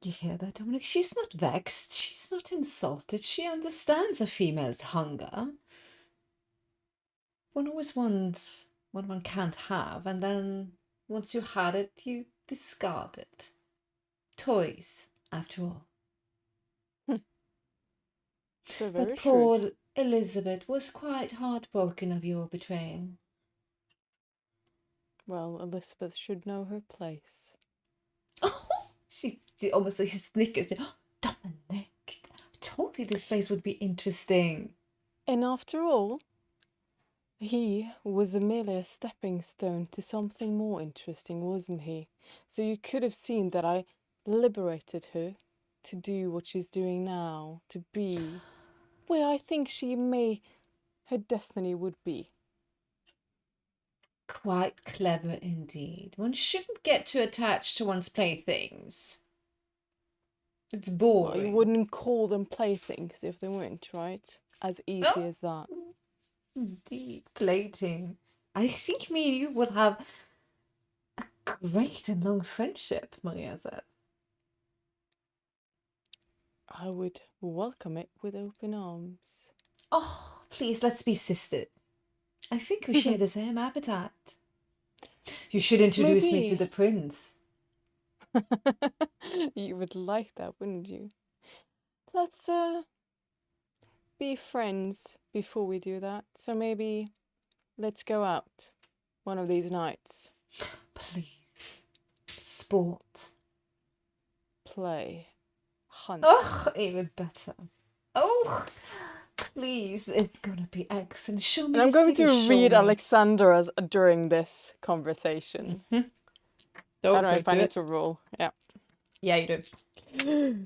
[SPEAKER 1] You hear that, Dominic? She's not vexed. She's not insulted. She understands a female's hunger. One always wants what one can't have, and then once you had it, you discard it. Toys, after all.
[SPEAKER 2] So very
[SPEAKER 1] But
[SPEAKER 2] shrewd.
[SPEAKER 1] poor Elizabeth was quite heartbroken of your betrayal.
[SPEAKER 2] Well, Elizabeth should know her place.
[SPEAKER 1] She almost like snickers. Oh, Dominic, I told you this place would be interesting.
[SPEAKER 2] And after all, he was merely a stepping stone to something more interesting, wasn't he? So you could have seen that I liberated her to do what she's doing now, to be where I think her destiny would be.
[SPEAKER 1] Quite clever indeed. One shouldn't get too attached to one's playthings. It's boring.
[SPEAKER 2] Well, you wouldn't call them playthings if they weren't, right? As easy as that.
[SPEAKER 1] Indeed, playthings. I think me and you would have a great and long friendship, Maria said.
[SPEAKER 2] I would welcome it with open arms.
[SPEAKER 1] Oh, please, let's be sisters. I think we share the same appetite. You should introduce me to
[SPEAKER 2] Maybe.
[SPEAKER 1] the prince.
[SPEAKER 2] You would like that, wouldn't you? Let's be friends before we do that. So maybe let's go out one of these nights.
[SPEAKER 1] Please. Sport.
[SPEAKER 2] Play. Hunt.
[SPEAKER 1] Oh, even better. Oh, please, it's gonna be excellent. Show me.
[SPEAKER 2] And I'm going
[SPEAKER 1] the city,
[SPEAKER 2] to
[SPEAKER 1] show
[SPEAKER 2] read
[SPEAKER 1] me.
[SPEAKER 2] Alexandra during this conversation.
[SPEAKER 1] Oh,
[SPEAKER 2] I don't know if I
[SPEAKER 1] do
[SPEAKER 2] need
[SPEAKER 1] it.
[SPEAKER 2] to roll. Yeah.
[SPEAKER 1] Yeah, you do.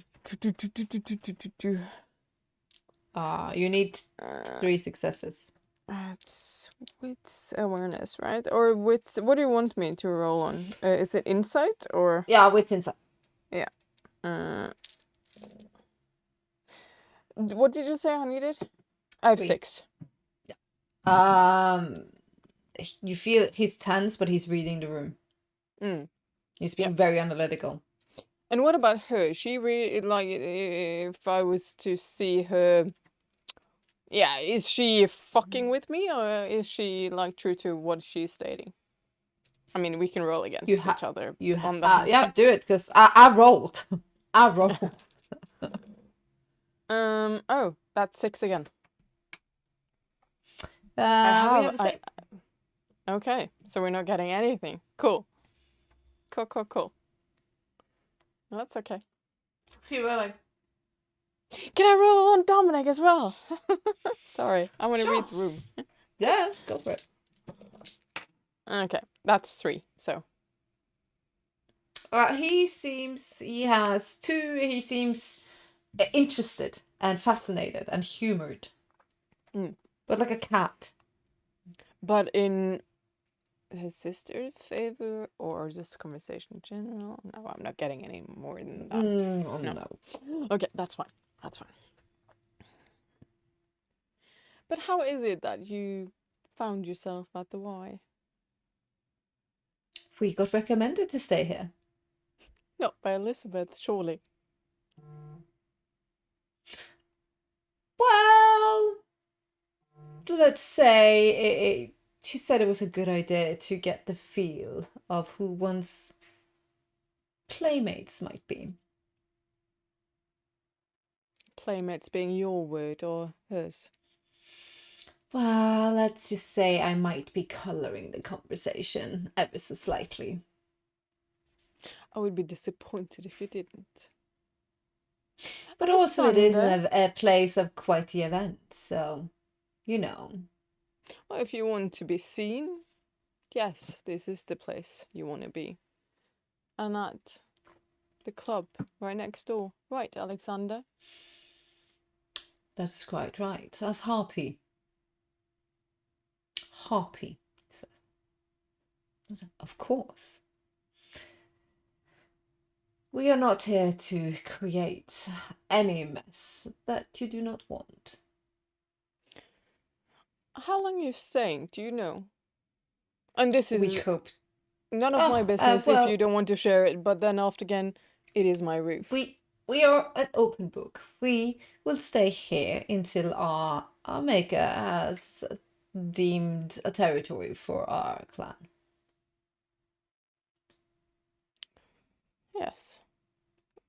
[SPEAKER 1] You need 3 successes.
[SPEAKER 2] It's wits awareness, right? Or wits. What do you want me to roll on? Is it insight or?
[SPEAKER 1] Yeah, wits inside.
[SPEAKER 2] What did you say I needed? I have
[SPEAKER 1] 3.
[SPEAKER 2] 6.
[SPEAKER 1] You feel he's tense, but he's reading the room. He's being very analytical.
[SPEAKER 2] And what about her? She really like if I was to see her. Yeah, is she fucking with me or is she like true to what she's stating? I mean, we can roll against each other on that.
[SPEAKER 1] Yeah, do it because I rolled. I rolled.
[SPEAKER 2] Oh, that's 6 again.
[SPEAKER 1] We have the same.
[SPEAKER 2] Okay, so we're not getting anything. Cool. Well, that's okay.
[SPEAKER 1] So you were like,
[SPEAKER 2] Can I roll on Dominic as well? Sorry, I want to read the room.
[SPEAKER 1] yeah, go for it.
[SPEAKER 2] Okay, that's 3. So
[SPEAKER 1] He seems interested and fascinated and humored, but like a cat.
[SPEAKER 2] but in his sister's favor or just conversation in general? No, I'm not getting any more than that.
[SPEAKER 1] No.
[SPEAKER 2] Okay, that's fine. But how is it that you found yourself at the Y?
[SPEAKER 1] We got recommended to stay here.
[SPEAKER 2] Not by Elizabeth, surely.
[SPEAKER 1] Well, let's say she said it was a good idea to get the feel of who one's playmates might be.
[SPEAKER 2] Playmates being your word or hers?
[SPEAKER 1] Well, let's just say I might be coloring the conversation ever so slightly.
[SPEAKER 2] I would be disappointed if you didn't.
[SPEAKER 1] But also it is
[SPEAKER 2] Alexander,
[SPEAKER 1] a place of quite the event, so,
[SPEAKER 2] well, if you want to be seen, yes, this is the place you want to be. And at the club right next door. Right, Alexander?
[SPEAKER 1] That's quite right. As Harpy. Harpy says. Of course. We are not here to create any mess that you do not want.
[SPEAKER 2] How long are you staying? Do you know? And this
[SPEAKER 1] We
[SPEAKER 2] is
[SPEAKER 1] hope.
[SPEAKER 2] none of my
[SPEAKER 1] Oh,
[SPEAKER 2] business if
[SPEAKER 1] well,
[SPEAKER 2] you don't want to share it, but then after again, it is my roof.
[SPEAKER 1] we are an open book. We will stay here until our maker has deemed a territory for our clan.
[SPEAKER 2] Yes.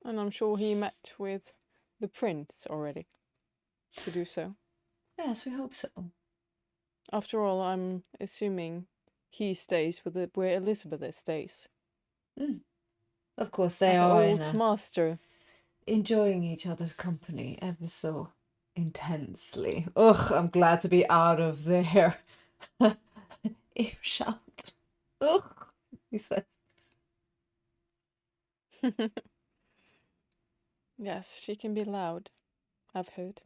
[SPEAKER 2] And I'm sure he met with the prince already to do so.
[SPEAKER 1] Yes, we hope so.
[SPEAKER 2] After all, I'm assuming he stays with where Elizabeth stays.
[SPEAKER 1] Of course, they
[SPEAKER 2] At the
[SPEAKER 1] are
[SPEAKER 2] old master.
[SPEAKER 1] enjoying each other's company ever so intensely. Ugh, I'm glad to be out of their earshot. Ugh, he said.
[SPEAKER 2] Yes, she can be loud, I've heard.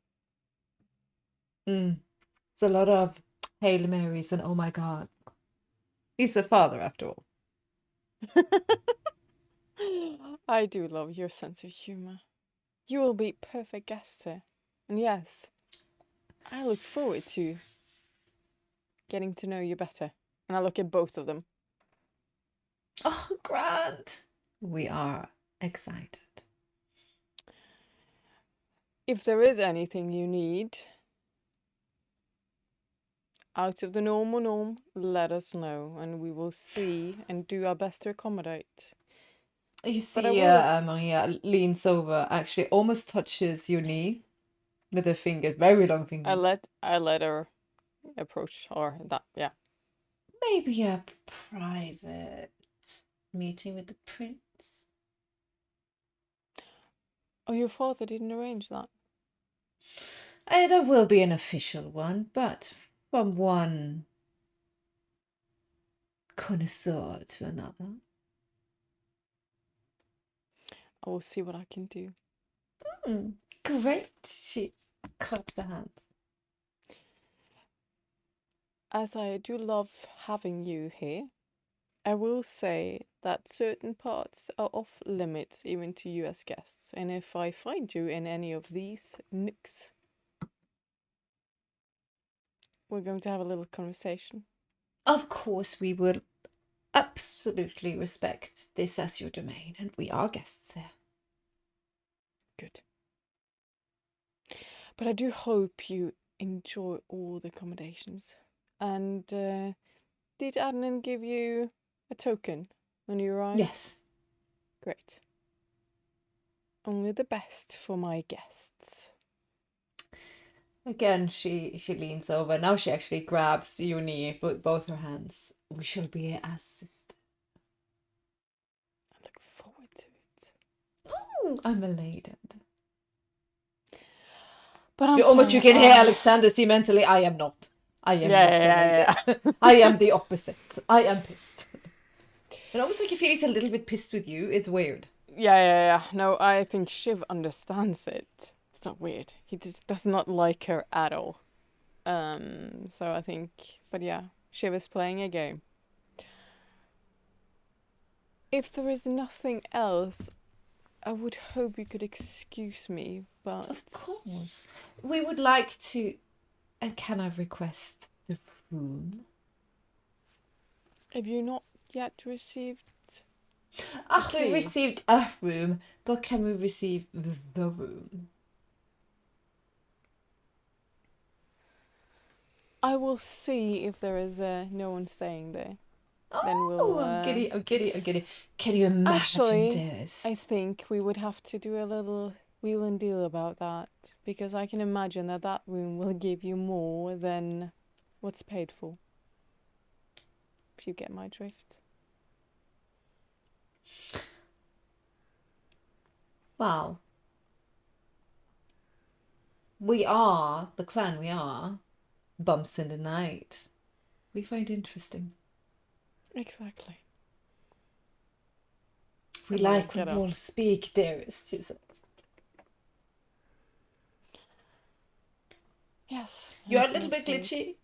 [SPEAKER 1] It's a lot of Hail Marys and oh my god. He's a father after all.
[SPEAKER 2] I do love your sense of humor. You will be perfect guest here. And yes, I look forward to getting to know you better. And I look at both of them.
[SPEAKER 1] Oh, Grant! We are excited.
[SPEAKER 2] If there is anything you need out of the normal norm, let us know and we will see and do our best to accommodate.
[SPEAKER 1] You
[SPEAKER 2] But I
[SPEAKER 1] see,
[SPEAKER 2] will-
[SPEAKER 1] Maria leans over, actually almost touches your knee with her fingers, very long fingers.
[SPEAKER 2] I let her approach or that, yeah.
[SPEAKER 1] Maybe a private meeting with the prince.
[SPEAKER 2] Oh, your father didn't arrange that.
[SPEAKER 1] There will be an official one, but from one connoisseur to another.
[SPEAKER 2] I will see what I can do.
[SPEAKER 1] Great. She claps her hands.
[SPEAKER 2] As I do love having you here, I will say that certain parts are off limits even to US guests, and if I find you in any of these nooks, we're going to have a little conversation.
[SPEAKER 1] Of course, we will absolutely respect this as your domain, and we are guests here.
[SPEAKER 2] Good. But I do hope you enjoy all the accommodations. And did Adnan give you a token when you arrived?
[SPEAKER 1] Yes.
[SPEAKER 2] Great. Only the best for my guests.
[SPEAKER 1] Again, she leans over. Now she actually grabs your knee with both her hands. We shall be as sisters.
[SPEAKER 2] I look forward to it.
[SPEAKER 1] Oh, I'm elated.
[SPEAKER 2] But I'm
[SPEAKER 1] Almost
[SPEAKER 2] sorry,
[SPEAKER 1] you can hear Alexander see mentally, I am not. I am not elated. I am the opposite. I am pissed. And almost like you feel he's a little bit pissed with you. It's weird.
[SPEAKER 2] Yeah. No, I think Shiv understands it. It's not weird. He just does not like her at all. So I think, but yeah, Shiv is playing a game. If there is nothing else, I would hope you could excuse me, but...
[SPEAKER 1] Of course. We would like to... And can I request the room?
[SPEAKER 2] Have you not yet received
[SPEAKER 1] Ach, we've
[SPEAKER 2] key.
[SPEAKER 1] received a room, but can we receive the room?
[SPEAKER 2] I will see if there is no one staying there. Then
[SPEAKER 1] Oh,
[SPEAKER 2] we'll.
[SPEAKER 1] I'm giddy, I'm giddy, I'm giddy. Can you imagine
[SPEAKER 2] Actually,
[SPEAKER 1] this?
[SPEAKER 2] I think we would have to do a little wheel and deal about that, because I can imagine that that room will give you more than what's paid for. If you get my drift.
[SPEAKER 1] Well, we are, the clan we are, bumps in the night. We find interesting.
[SPEAKER 2] Exactly.
[SPEAKER 1] We
[SPEAKER 2] Come on,
[SPEAKER 1] like when
[SPEAKER 2] get up.
[SPEAKER 1] walls speak, dearest, she says.
[SPEAKER 2] Yes.
[SPEAKER 1] You're a
[SPEAKER 2] that's
[SPEAKER 1] little
[SPEAKER 2] my
[SPEAKER 1] bit
[SPEAKER 2] thing.
[SPEAKER 1] glitchy,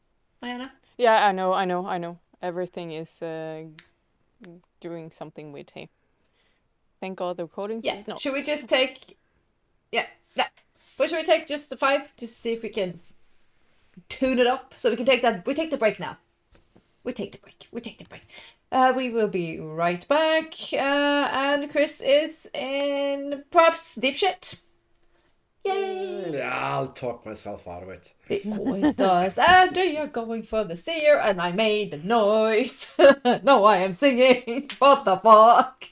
[SPEAKER 1] Mariana.
[SPEAKER 2] Yeah, I know. Everything is doing something weird here. Thank God the recordings
[SPEAKER 1] Yeah,
[SPEAKER 2] is not.
[SPEAKER 1] should we just take... Yeah, but should we take just the 5? Just to see if we can tune it up. So we can take that... We take the break now. We take the break. We will be right back. And Chris is in perhaps deep shit. Yay!
[SPEAKER 3] Yeah, I'll talk myself out of it.
[SPEAKER 1] It always does. And you're going for the seer, and I made the noise. No, I am singing. What the fuck?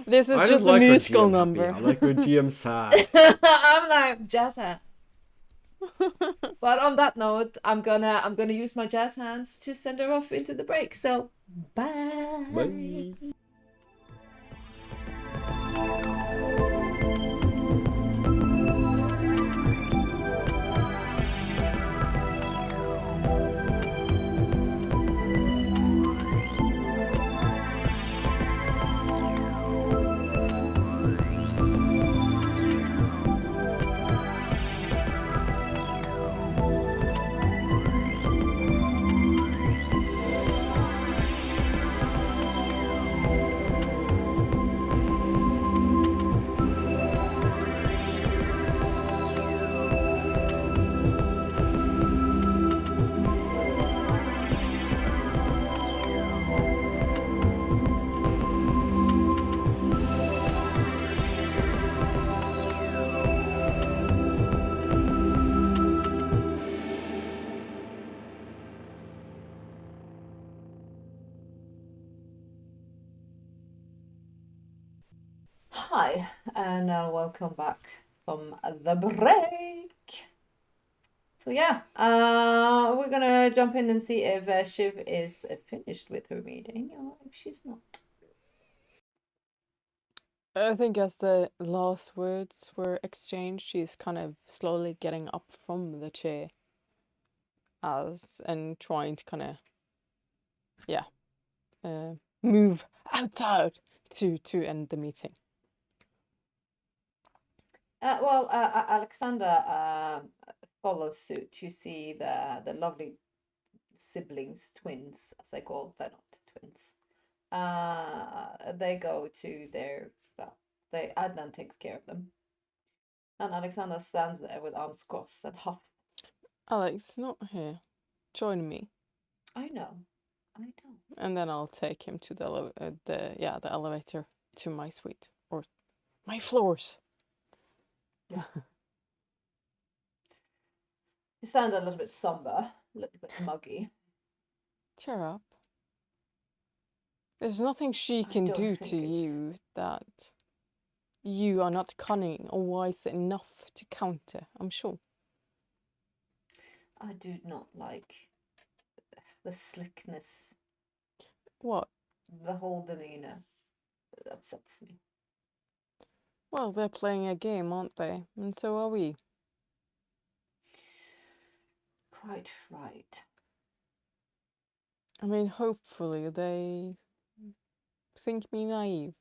[SPEAKER 2] This is
[SPEAKER 3] I
[SPEAKER 2] just
[SPEAKER 3] don't like
[SPEAKER 2] a
[SPEAKER 3] when
[SPEAKER 2] musical
[SPEAKER 3] GM
[SPEAKER 2] number.
[SPEAKER 3] happy. I like when GM sad.
[SPEAKER 1] I'm like jazz hand. But on that note, I'm gonna use my jazz hands to send her off into the break. So bye.
[SPEAKER 3] Bye.
[SPEAKER 1] Hi, and welcome back from the break. So yeah, we're gonna jump in and see if Shiv is finished with her reading or if she's not.
[SPEAKER 2] I think as the last words were exchanged, she's kind of slowly getting up from the chair and trying to kind of move outside to end the meeting.
[SPEAKER 1] Alexander follows suit. You see the lovely siblings, twins, as they call, they're not twins. They go to their, Adnan takes care of them. And Alexander stands there with arms crossed and huffs.
[SPEAKER 2] Alex, not here. Join me.
[SPEAKER 1] I know.
[SPEAKER 2] And then I'll take him to the elevator to my suite or my floors.
[SPEAKER 1] Yeah. You sound a little bit somber, a little bit muggy.
[SPEAKER 2] Cheer up. There's nothing she can
[SPEAKER 1] don't
[SPEAKER 2] do
[SPEAKER 1] think
[SPEAKER 2] to
[SPEAKER 1] it's-
[SPEAKER 2] you that you are not cunning or wise enough to counter, I'm sure.
[SPEAKER 1] I do not like the slickness,
[SPEAKER 2] What?
[SPEAKER 1] the whole demeanor. It upsets me.
[SPEAKER 2] Well, they're playing a game, aren't they? And so are we.
[SPEAKER 1] Quite right.
[SPEAKER 2] I mean, hopefully they think me naive.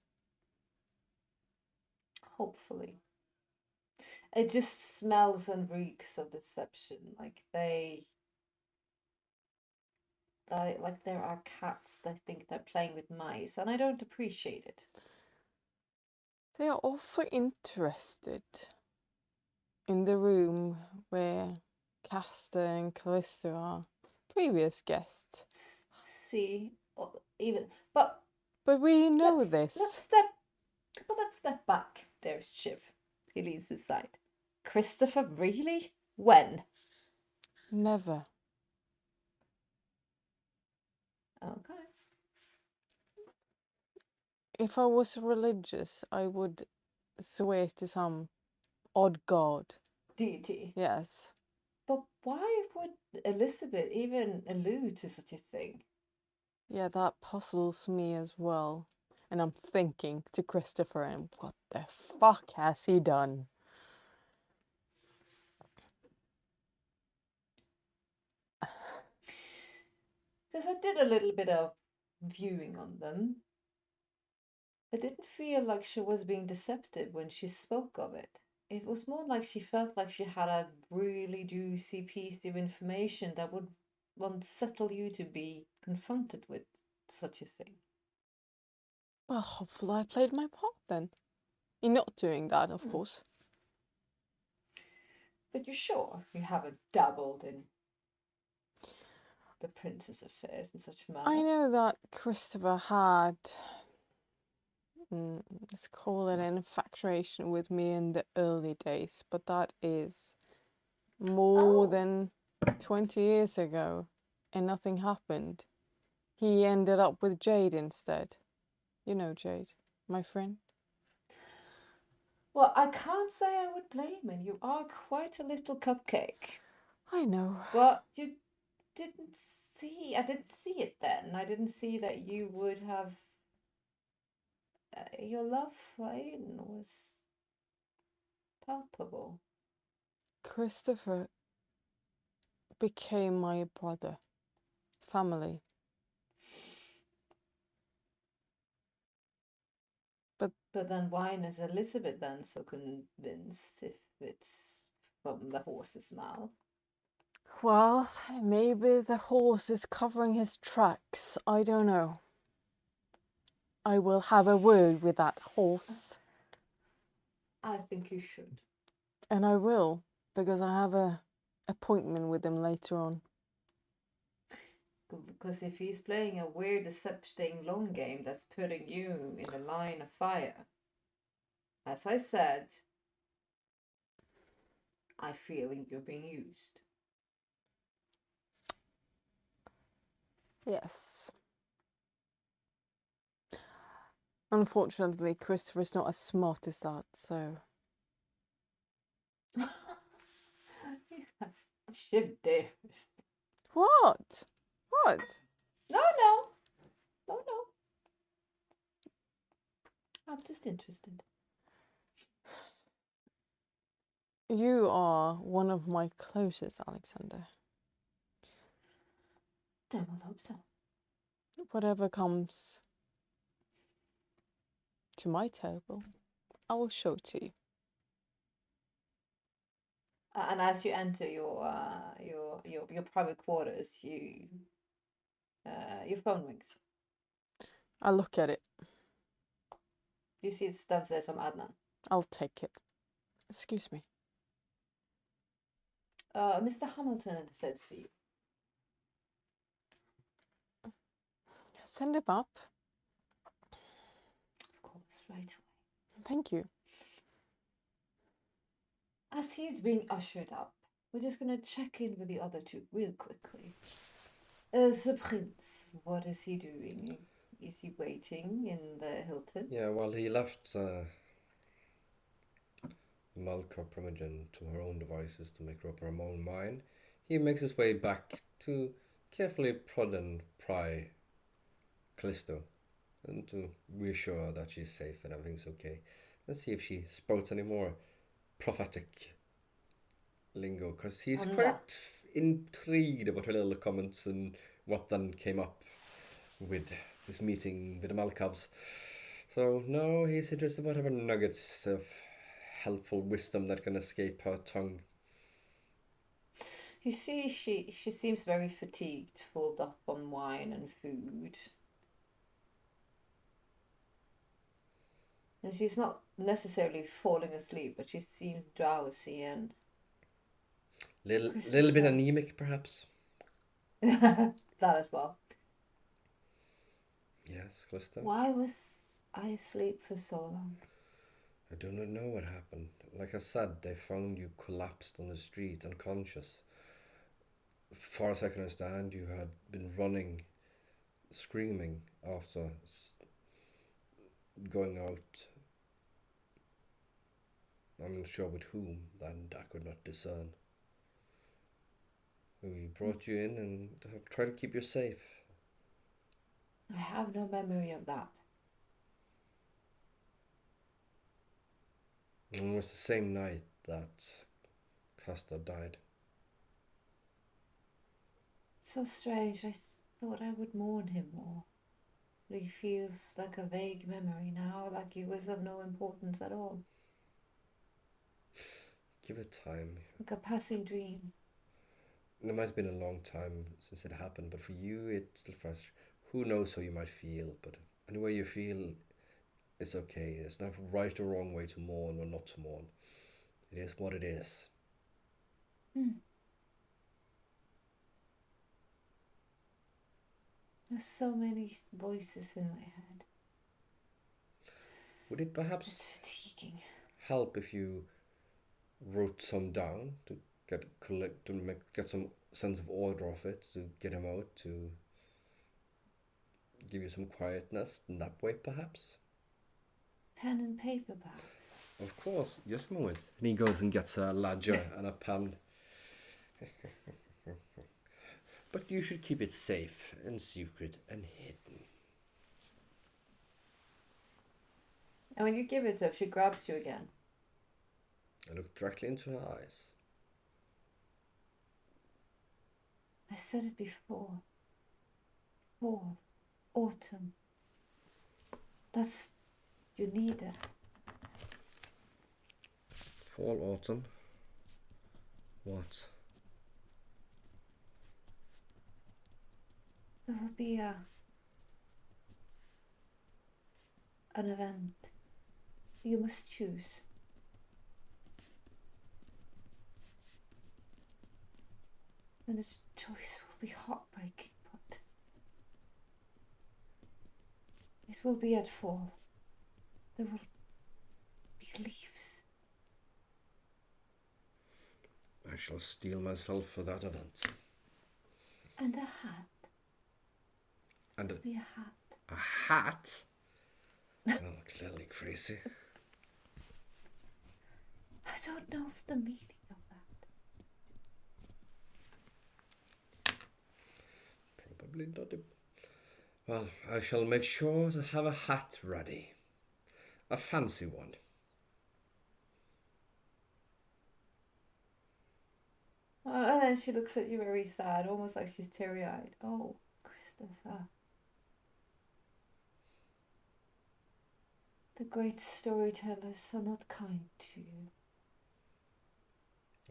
[SPEAKER 1] Hopefully. It just smells and reeks of deception. Like there are cats that think they're playing with mice, and I don't appreciate it.
[SPEAKER 2] They are awfully interested in the room where Castor and Callista are previous guests.
[SPEAKER 1] See, or even, but
[SPEAKER 2] But we know
[SPEAKER 1] let's
[SPEAKER 2] this.
[SPEAKER 1] step back. There's Shiv. He leaves his side. Christopher, really? When?
[SPEAKER 2] Never.
[SPEAKER 1] Okay.
[SPEAKER 2] If I was religious, I would swear to some odd god.
[SPEAKER 1] Deity.
[SPEAKER 2] Yes.
[SPEAKER 1] But why would Elizabeth even allude to such a thing?
[SPEAKER 2] Yeah, that puzzles me as well. And I'm thinking to Christopher, and what the fuck has he done?
[SPEAKER 1] Because I did a little bit of viewing on them. It didn't feel like she was being deceptive when she spoke of it. It was more like she felt like she had a really juicy piece of information that would unsettle you to be confronted with such a thing.
[SPEAKER 2] Well, hopefully I played my part then. In not doing that, of course.
[SPEAKER 1] But you're sure you haven't dabbled in the prince's affairs in such a manner?
[SPEAKER 2] I know that Christopher had, let's call it an infatuation with me in the early days, but that is more than 20 years ago, and nothing happened. He ended up with Jade instead. You know Jade, my friend.
[SPEAKER 1] Well, I can't say I would blame him. You are quite a little cupcake.
[SPEAKER 2] I know.
[SPEAKER 1] But you didn't see. I didn't see it then. I didn't see that you would have. Your love for Aiden was palpable.
[SPEAKER 2] Christopher became my brother. Family.
[SPEAKER 1] But then why is Elizabeth then so convinced if it's from the horse's mouth?
[SPEAKER 2] Well, maybe the horse is covering his tracks. I don't know. I will have a word with that horse.
[SPEAKER 1] I think you should.
[SPEAKER 2] And I will, because I have a appointment with him later on.
[SPEAKER 1] Because if he's playing a weird decepting long game that's putting you in the line of fire, as I said, I feel you're being used.
[SPEAKER 2] Yes. Unfortunately, Christopher's not as smart as that, so...
[SPEAKER 1] Shiv dares.
[SPEAKER 2] What? What?
[SPEAKER 1] No. I'm just interested.
[SPEAKER 2] You are one of my closest, Alexander.
[SPEAKER 1] Then we'll hope so.
[SPEAKER 2] Whatever comes to my table, I will show it to you.
[SPEAKER 1] And as you enter your private quarters, your phone rings.
[SPEAKER 2] I look at it.
[SPEAKER 1] You see it downstairs from Adnan.
[SPEAKER 2] I'll take it. Excuse me.
[SPEAKER 1] Mr. Hamilton said to see you.
[SPEAKER 2] Send him up.
[SPEAKER 1] Of course, right away.
[SPEAKER 2] Thank you.
[SPEAKER 1] As he's being ushered up, we're just gonna check in with the other two real quickly. The prince, what is he doing? Is he waiting in the Hilton?
[SPEAKER 3] Yeah, well, he left Malka Primogen to her own devices to make her up her own mind. He makes his way back to carefully prod and pry Callisto and to reassure her that she's safe and everything's okay. Let's see if she spouts any more prophetic lingo, because he's quite intrigued about her little comments and what then came up with this meeting with the Malkovs. So no, he's interested in whatever nuggets of helpful wisdom that can escape her tongue.
[SPEAKER 1] You see, she seems very fatigued, full up on wine and food. And she's not necessarily falling asleep, but she seems drowsy and...
[SPEAKER 3] Little bit anemic, perhaps.
[SPEAKER 1] That as well.
[SPEAKER 3] Yes, Calista?
[SPEAKER 1] Why was I asleep for so long?
[SPEAKER 3] I do not know what happened. Like I said, they found you collapsed on the street, unconscious. As far as I can understand, you had been running, screaming after going out. I'm not sure with whom, and I could not discern. We brought you in and have tried to keep you safe.
[SPEAKER 1] I have no memory of that.
[SPEAKER 3] And it was the same night that Castor died.
[SPEAKER 1] So strange. I thought I would mourn him more. But he feels like a vague memory now, like he was of no importance at all.
[SPEAKER 3] Give it time.
[SPEAKER 1] Like a passing dream.
[SPEAKER 3] It might have been a long time since it happened, but for you, it's still fresh. Who knows how you might feel, but any way you feel, it's okay. There's no right or wrong way to mourn or not to mourn. It is what it is.
[SPEAKER 1] There's so many voices in my head.
[SPEAKER 3] Would it perhaps
[SPEAKER 1] It's fatiguing.
[SPEAKER 3] help if you wrote some down to get some sense of order of it, to get him out, to give you some quietness in that way, perhaps?
[SPEAKER 1] Pen and paper, perhaps.
[SPEAKER 3] Of course, just a moment. And he goes and gets a ledger and a pen. But you should keep it safe and secret and hidden.
[SPEAKER 1] And when you give it to her, she grabs you again.
[SPEAKER 3] I look directly into her eyes.
[SPEAKER 1] I said it before. Fall, autumn. That's... you need it.
[SPEAKER 3] Fall, autumn. What?
[SPEAKER 1] There will be an event. You must choose. And its choice will be heartbreaking, but it will be at fall. There will be leaves.
[SPEAKER 3] I shall steel myself for that event.
[SPEAKER 1] And a hat.
[SPEAKER 3] And
[SPEAKER 1] Be a hat.
[SPEAKER 3] a hat? Oh, clearly crazy.
[SPEAKER 1] I don't know of the meaning of that.
[SPEAKER 3] Probably not. Well, I shall make sure to have a hat ready. A fancy one.
[SPEAKER 1] And then she looks at you very sad, almost like she's teary-eyed. Oh, Christopher. The great storytellers are not kind to you.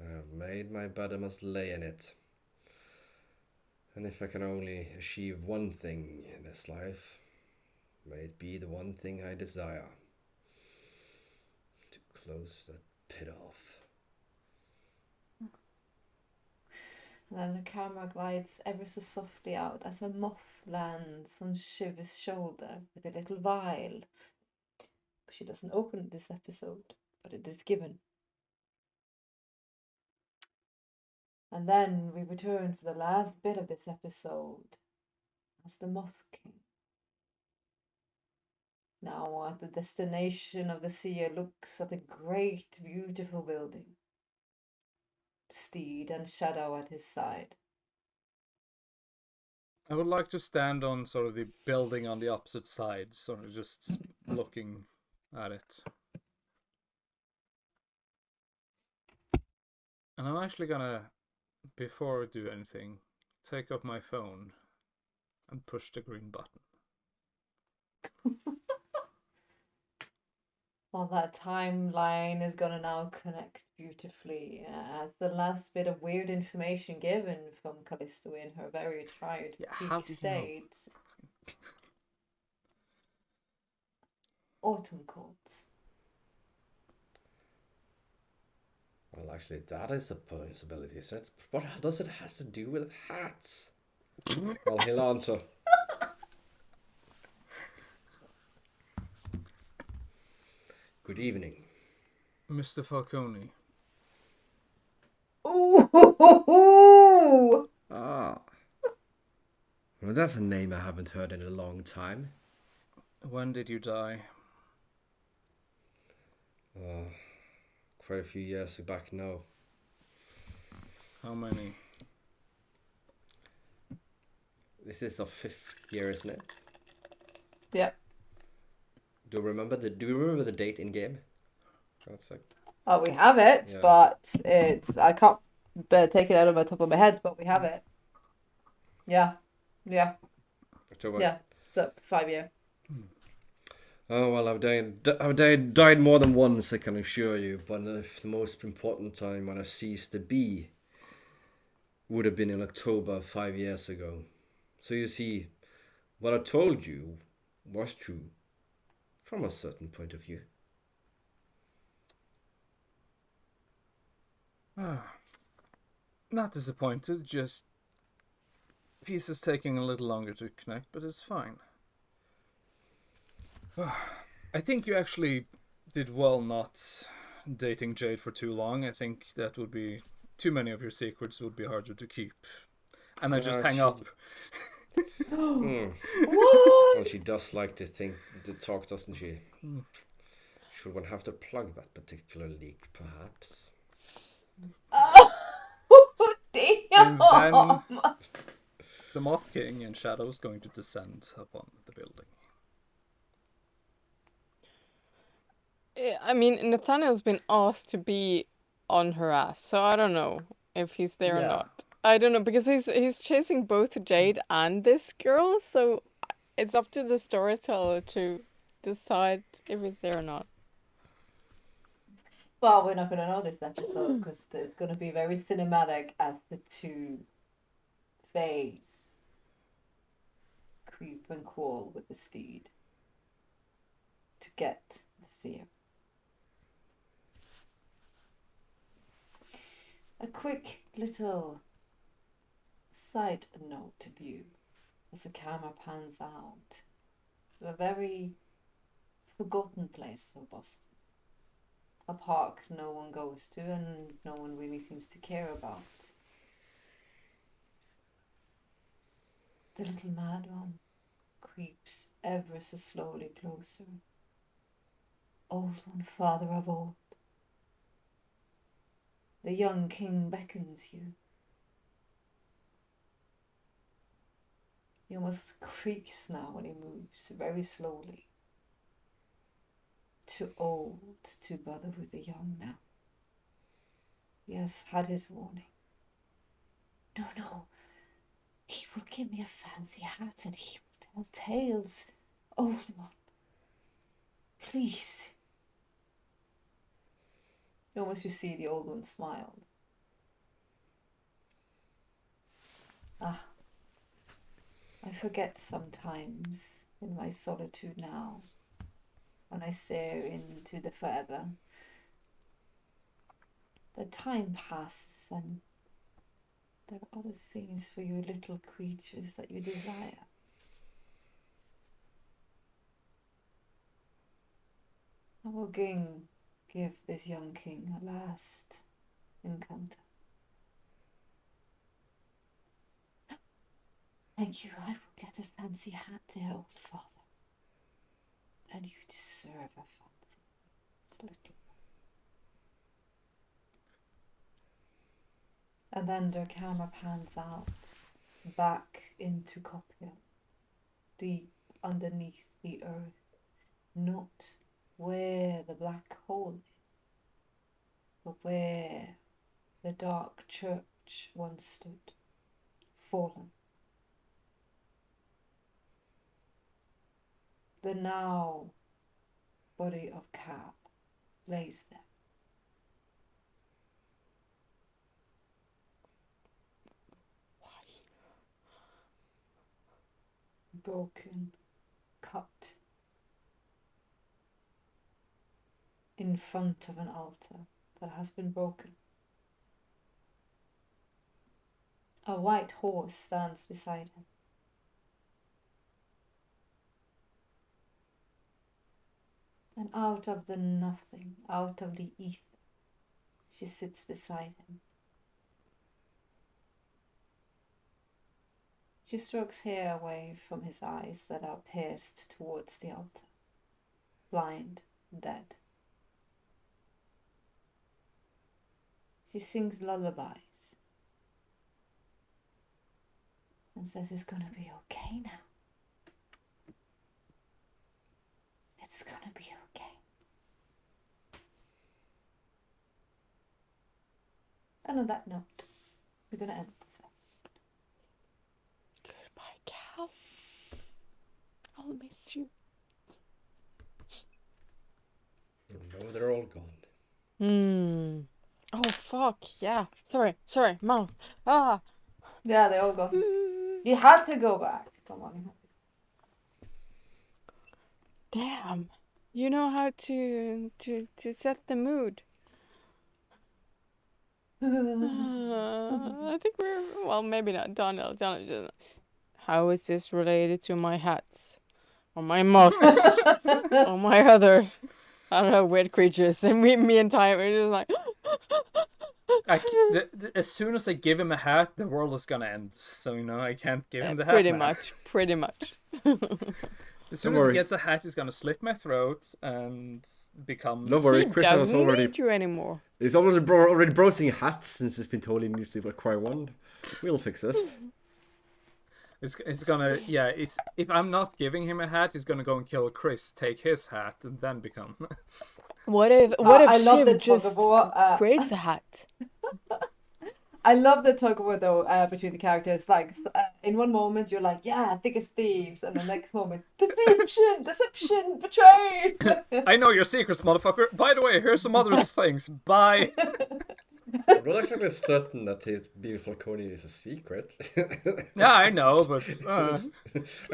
[SPEAKER 3] I have made my bed, I must lay in it. And if I can only achieve one thing in this life, may it be the one thing I desire. To close that pit off.
[SPEAKER 1] And then the camera glides ever so softly out as a moth lands on Shiv's shoulder with a little vial. She doesn't open it this episode, but it is given. And then we return for the last bit of this episode as the Moth King. Now at the destination of the seer looks at a great, beautiful building. Steed and Shadow at his side.
[SPEAKER 4] I would like to stand on sort of the building on the opposite side, sort of just looking at it. And I'm actually gonna, before I do anything, take up my phone and push the green button.
[SPEAKER 1] Well, that timeline is gonna now connect beautifully as the last bit of weird information given from Callisto in her very tired
[SPEAKER 4] how
[SPEAKER 1] peak
[SPEAKER 4] did you know?
[SPEAKER 1] state. Autumn coats.
[SPEAKER 3] Well, actually, that is a possibility, isn't it? What does it has to do with hats? Well, he'll answer. Good evening.
[SPEAKER 4] Mr. Falcone.
[SPEAKER 1] Ooh!
[SPEAKER 3] Ah. Well, that's a name I haven't heard in a long time.
[SPEAKER 4] When did you die?
[SPEAKER 3] Quite a few years back now.
[SPEAKER 4] How many?
[SPEAKER 3] This is our 5th year, isn't it?
[SPEAKER 1] Yeah.
[SPEAKER 3] Do you remember the date in game? God's sake.
[SPEAKER 1] Oh, we have it,
[SPEAKER 3] Yeah.
[SPEAKER 1] but I can't take it out of the top of my head, but we have it. Yeah. Yeah.
[SPEAKER 3] October.
[SPEAKER 1] Yeah. So 5 year.
[SPEAKER 3] Oh well, I've died more than once, I can assure you. But if the most important time when I ceased to be would have been in October 5 years ago. So you see, what I told you was true from a certain point of view.
[SPEAKER 4] Not disappointed, just pieces taking a little longer to connect, but it's fine. I think you actually did well not dating Jade for too long. I think that would be too many of your secrets would be harder to keep. And I just hang up.
[SPEAKER 1] What?
[SPEAKER 3] Well, she does like to talk, doesn't she? Should one have to plug that particular leak, perhaps?
[SPEAKER 1] Oh,
[SPEAKER 4] And
[SPEAKER 1] damn!
[SPEAKER 4] then the Moth King in shadow is going to descend upon the building.
[SPEAKER 2] I mean, Nathaniel's been asked to be on her ass, so I don't know if he's there or
[SPEAKER 1] Yeah.
[SPEAKER 2] not. I don't know, because he's chasing both Jade and this girl, so it's up to the storyteller to decide if he's there or not.
[SPEAKER 1] Well, we're not going to know this episode because it's going to be very cinematic as the two face creep and crawl with the steed to get the seer. A quick little side note to view as the camera pans out to a very forgotten place of Boston. A park no one goes to and no one really seems to care about. The little mad one creeps ever so slowly closer. Old one, father of old. The young king beckons you. He almost creaks now when he moves very slowly. Too old to bother with the young now. He has had his warning. No, no. He will give me a fancy hat and he will tell tales. Old one. Please. Almost you see the old one smile. Ah. I forget sometimes in my solitude now, when I stare into the forever, that time passes and there are other things for you little creatures that you desire. I will give this young king a last encounter. Thank you, I will get a fancy hat, dear old father. And you deserve a fancy. It's a little. And then the camera pans out, back into Copium, deep underneath the earth, not where the black hole is, but where the dark church once stood, fallen. The now body of Cab lays there. Broken, cut, in front of an altar that has been broken. A white horse stands beside him. And out of the nothing, out of the ether, she sits beside him. She strokes hair away from his eyes that are pierced towards the altar. Blind, dead. She sings lullabies and says it's gonna be okay now. It's gonna be okay. And on that note, we're gonna end this episode.
[SPEAKER 2] Goodbye, Cal. I'll miss you.
[SPEAKER 3] No, they're all gone.
[SPEAKER 2] Oh, fuck, yeah. Sorry, mouth. Ah.
[SPEAKER 1] Yeah, they all gone. You had to go back. Come on.
[SPEAKER 2] Damn. You know how to set the mood. I think well, maybe not. Donald. How is this related to my hats? Or my moths? Or my other, I don't know, weird creatures? And me and Ty were just like...
[SPEAKER 4] As soon as I give him a hat, the world is gonna end. So, I can't give him the hat
[SPEAKER 2] Pretty
[SPEAKER 4] now.
[SPEAKER 2] much.
[SPEAKER 4] As soon as he gets a hat, he's gonna slit my throat and become...
[SPEAKER 3] Don't worry,
[SPEAKER 2] He
[SPEAKER 3] Chris has
[SPEAKER 2] doesn't
[SPEAKER 3] already...
[SPEAKER 2] need you anymore.
[SPEAKER 3] He's already browsing hats since he's been told he needs to acquire one. We'll fix this.
[SPEAKER 4] It's gonna... Yeah, if I'm not giving him a hat, he's gonna go and kill Chris, take his hat, and then become...
[SPEAKER 2] What if
[SPEAKER 1] I love the
[SPEAKER 2] Shiv just creates a hat?
[SPEAKER 1] I love the tug of war though between the characters. Like in one moment you're like, yeah, thick as thieves, and the next moment, deception, betrayed.
[SPEAKER 4] I know your secrets, motherfucker. By the way, here's some other things. Bye.
[SPEAKER 3] I'm not actually certain that his beautiful Coney is a secret.
[SPEAKER 4] Yeah, I know, but...
[SPEAKER 3] I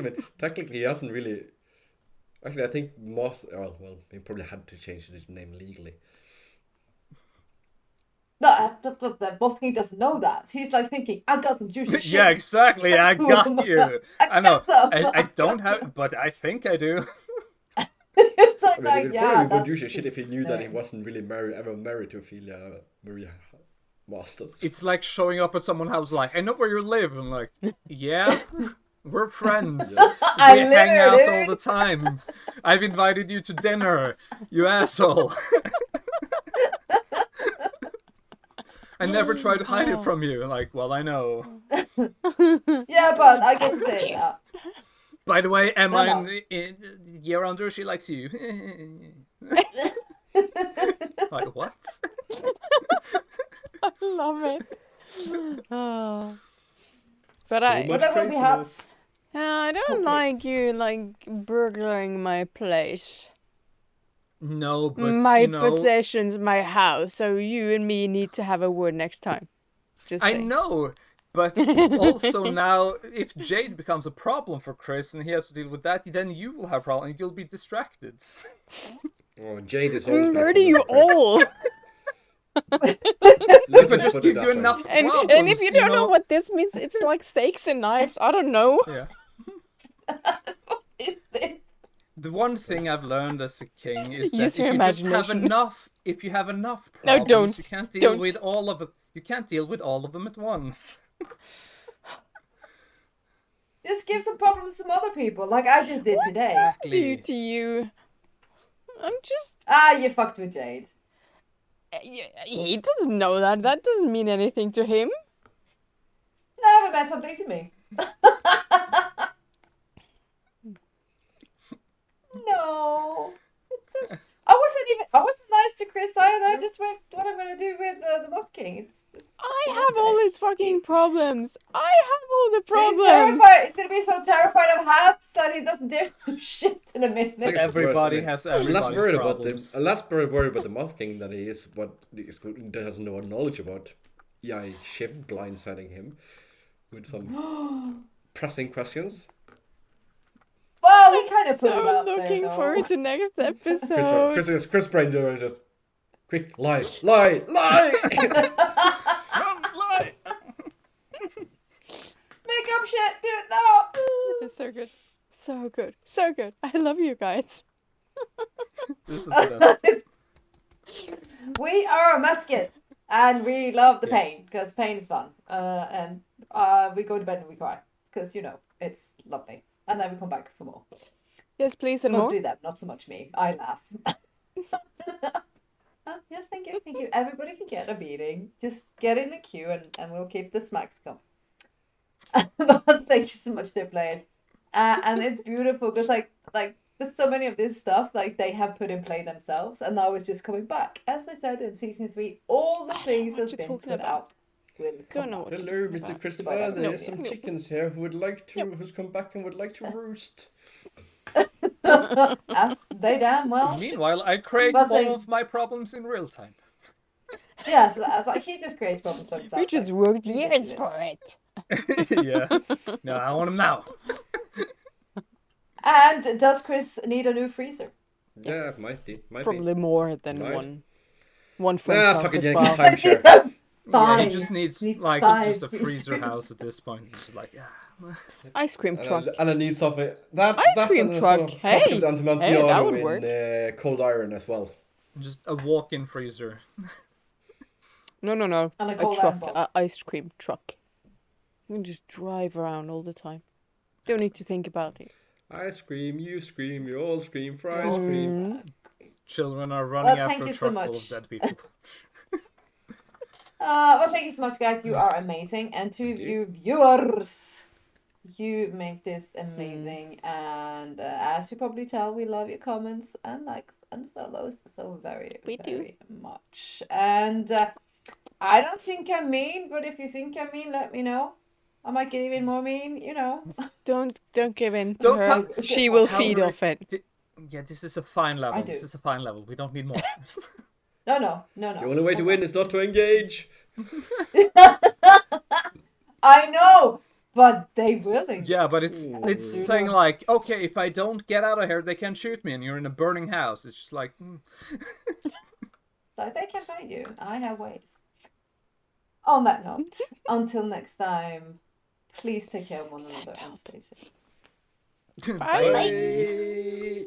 [SPEAKER 3] mean, technically he hasn't really... Actually, I think Moss... well, he probably had to change his name legally.
[SPEAKER 1] No, the Boss King doesn't know that. He's like thinking, I got some juicy shit.
[SPEAKER 4] Yeah, exactly. I got you. I know.
[SPEAKER 1] got some.
[SPEAKER 4] I don't have... But I think I do.
[SPEAKER 1] It's like,
[SPEAKER 3] I mean, he would probably
[SPEAKER 1] that's
[SPEAKER 3] would do shit if he knew that he wasn't really ever married to Ophelia Maria Masters.
[SPEAKER 4] It's like showing up at someone's house like, I know where you live. And like, yeah, we're friends.
[SPEAKER 3] Yes.
[SPEAKER 4] We hang out all the time. I've invited you to dinner, you asshole. I never try to hide it from you. Like, well, I know.
[SPEAKER 1] Yeah, but I get to say that.
[SPEAKER 4] By the way, Emma in year under, she likes you. Like, what?
[SPEAKER 2] I love it. Oh. But
[SPEAKER 3] So much
[SPEAKER 1] Whatever we have.
[SPEAKER 3] craziness.
[SPEAKER 2] I don't like you burgling my place.
[SPEAKER 4] No, but
[SPEAKER 2] My possessions, my house. So you and me need to have a word next time. Just
[SPEAKER 4] I
[SPEAKER 2] saying.
[SPEAKER 4] know, but also now, if Jade becomes a problem for Chris and he has to deal with that, then you will have a problem and you'll be distracted.
[SPEAKER 3] Oh, Jade is always...
[SPEAKER 2] Murder you all.
[SPEAKER 3] Let's
[SPEAKER 4] But just
[SPEAKER 3] put it
[SPEAKER 4] give
[SPEAKER 3] that
[SPEAKER 4] you
[SPEAKER 3] way.
[SPEAKER 4] enough
[SPEAKER 2] And
[SPEAKER 4] problems,
[SPEAKER 2] if you don't know what this means, it's like steaks and knives. I don't know.
[SPEAKER 4] Yeah. The one thing I've learned as a king is that
[SPEAKER 2] Use
[SPEAKER 4] if
[SPEAKER 2] your
[SPEAKER 4] you just have
[SPEAKER 2] imagination.
[SPEAKER 4] enough, if you have enough
[SPEAKER 2] No,
[SPEAKER 4] problems,
[SPEAKER 2] don't.
[SPEAKER 4] you can't deal
[SPEAKER 2] Don't.
[SPEAKER 4] with all of it. You can't deal with all of them at once.
[SPEAKER 1] Just give some problems to some other people, like I just did today.
[SPEAKER 2] Do to you. I'm just.
[SPEAKER 1] You fucked with Jade.
[SPEAKER 2] He doesn't know that. That doesn't mean anything to him.
[SPEAKER 1] No, it meant something to me. No. I wasn't nice to Chris either. I just went what I'm gonna do with the Moth King.
[SPEAKER 2] I have all his fucking problems. I have all the
[SPEAKER 1] He's
[SPEAKER 2] problems.
[SPEAKER 1] terrified. He's gonna be so terrified of hats that he doesn't dare to do shit in a minute.
[SPEAKER 3] Like,
[SPEAKER 4] Everybody has
[SPEAKER 3] I'm less
[SPEAKER 4] everybody's
[SPEAKER 3] worried
[SPEAKER 4] problems.
[SPEAKER 3] I'm less worried about the Moth King than he is what he has no knowledge about. Yeah, Shiv blindsiding him with some pressing questions.
[SPEAKER 1] Well, he kind of put him
[SPEAKER 2] So
[SPEAKER 1] out
[SPEAKER 2] looking
[SPEAKER 1] there, though.
[SPEAKER 2] forward to next episode.
[SPEAKER 3] Chris Brain just quick lie.
[SPEAKER 4] Don't lie.
[SPEAKER 1] Make up shit. Do it now.
[SPEAKER 2] So good. So good. So good. I love you guys.
[SPEAKER 4] This is the best.
[SPEAKER 1] We are masochists, and we love the
[SPEAKER 3] Yes.
[SPEAKER 1] pain because pain is fun. And we go to bed and we cry because it's lovely, and then we come back for more.
[SPEAKER 2] Yes, please, and more.
[SPEAKER 1] Mostly them, not so much me. I laugh. Yes, thank you, thank you. Everybody can get a beating. Just get in the queue, and we'll keep the smacks coming. But thank you so much, dear players. And it's beautiful because like there's so many of this stuff like they have put in play themselves, and now it's just coming back. As I said in season 3, all the things
[SPEAKER 2] what
[SPEAKER 1] that's
[SPEAKER 2] you're
[SPEAKER 1] been
[SPEAKER 2] talking
[SPEAKER 1] put
[SPEAKER 2] about.
[SPEAKER 1] out will come
[SPEAKER 2] Don't know
[SPEAKER 1] out.
[SPEAKER 2] what you're
[SPEAKER 3] Hello,
[SPEAKER 2] talking
[SPEAKER 3] Mr.
[SPEAKER 2] about.
[SPEAKER 3] Christopher. There's
[SPEAKER 1] No.
[SPEAKER 3] some chickens here who's come back and would like to roost.
[SPEAKER 1] As they damn well should.
[SPEAKER 4] Meanwhile, I create
[SPEAKER 1] But
[SPEAKER 4] all
[SPEAKER 1] they-
[SPEAKER 4] of my problems in real time.
[SPEAKER 1] Yes, as like he just creates problems for himself.
[SPEAKER 2] We just
[SPEAKER 1] like,
[SPEAKER 2] worked
[SPEAKER 1] we
[SPEAKER 2] years
[SPEAKER 1] just-
[SPEAKER 2] for it.
[SPEAKER 4] Yeah. No, I want them now.
[SPEAKER 1] And does Chris need a new freezer?
[SPEAKER 3] Yeah, might be.
[SPEAKER 2] Probably more than
[SPEAKER 3] Might.
[SPEAKER 2] one for
[SPEAKER 3] Nah,
[SPEAKER 2] himself
[SPEAKER 3] fucking
[SPEAKER 2] as
[SPEAKER 3] Yankee
[SPEAKER 2] well.
[SPEAKER 3] timeshare.
[SPEAKER 4] Yeah, he
[SPEAKER 1] Five.
[SPEAKER 4] just needs
[SPEAKER 1] Need
[SPEAKER 4] like
[SPEAKER 1] five
[SPEAKER 4] just a freezer
[SPEAKER 1] freezers.
[SPEAKER 4] house at this point. He's just like,
[SPEAKER 2] Ice cream truck.
[SPEAKER 3] And I need something. That
[SPEAKER 2] Ice cream
[SPEAKER 3] and a
[SPEAKER 2] truck,
[SPEAKER 3] Sort of
[SPEAKER 2] hey!
[SPEAKER 3] Costco down to
[SPEAKER 2] Hey, that
[SPEAKER 3] Montiano
[SPEAKER 2] would work.
[SPEAKER 3] in Cold Iron as well.
[SPEAKER 4] just a walk-in freezer.
[SPEAKER 2] No.
[SPEAKER 1] And a
[SPEAKER 2] A
[SPEAKER 1] cold
[SPEAKER 2] truck.
[SPEAKER 1] iron box.
[SPEAKER 2] A ice cream truck. You can just drive around all the time. Don't need to think about it.
[SPEAKER 3] I scream, you all scream for ice cream.
[SPEAKER 4] Children are running
[SPEAKER 1] Well, thank
[SPEAKER 4] after a
[SPEAKER 1] you so
[SPEAKER 4] truck full
[SPEAKER 1] much.
[SPEAKER 4] of dead people.
[SPEAKER 1] Well, thank you so much, guys. You are amazing, and to you viewers, you make this amazing. And as you probably tell, we love your comments and likes and follows so very,
[SPEAKER 2] We do.
[SPEAKER 1] very much. And I don't think I'm mean, but if you think I'm mean, let me know. I might get even more mean,
[SPEAKER 2] Don't give in to
[SPEAKER 4] Don't
[SPEAKER 2] her.
[SPEAKER 1] tell-
[SPEAKER 2] She will
[SPEAKER 4] tell
[SPEAKER 2] feed
[SPEAKER 4] her
[SPEAKER 2] off it.
[SPEAKER 4] Yeah, this is a fine level.
[SPEAKER 1] I do.
[SPEAKER 4] This is a fine level. We don't need more.
[SPEAKER 1] No.
[SPEAKER 3] The only way to win is not to engage.
[SPEAKER 1] I know, but they will.
[SPEAKER 4] Yeah, but it's
[SPEAKER 1] You
[SPEAKER 4] saying
[SPEAKER 1] know.
[SPEAKER 4] like, okay, if I don't get out of here, they can shoot me, and you're in a burning house. It's just like,
[SPEAKER 1] Like they can find you. I have ways. On that note, until next time, please take care of one another and stay safe.
[SPEAKER 2] Bye.
[SPEAKER 3] Bye.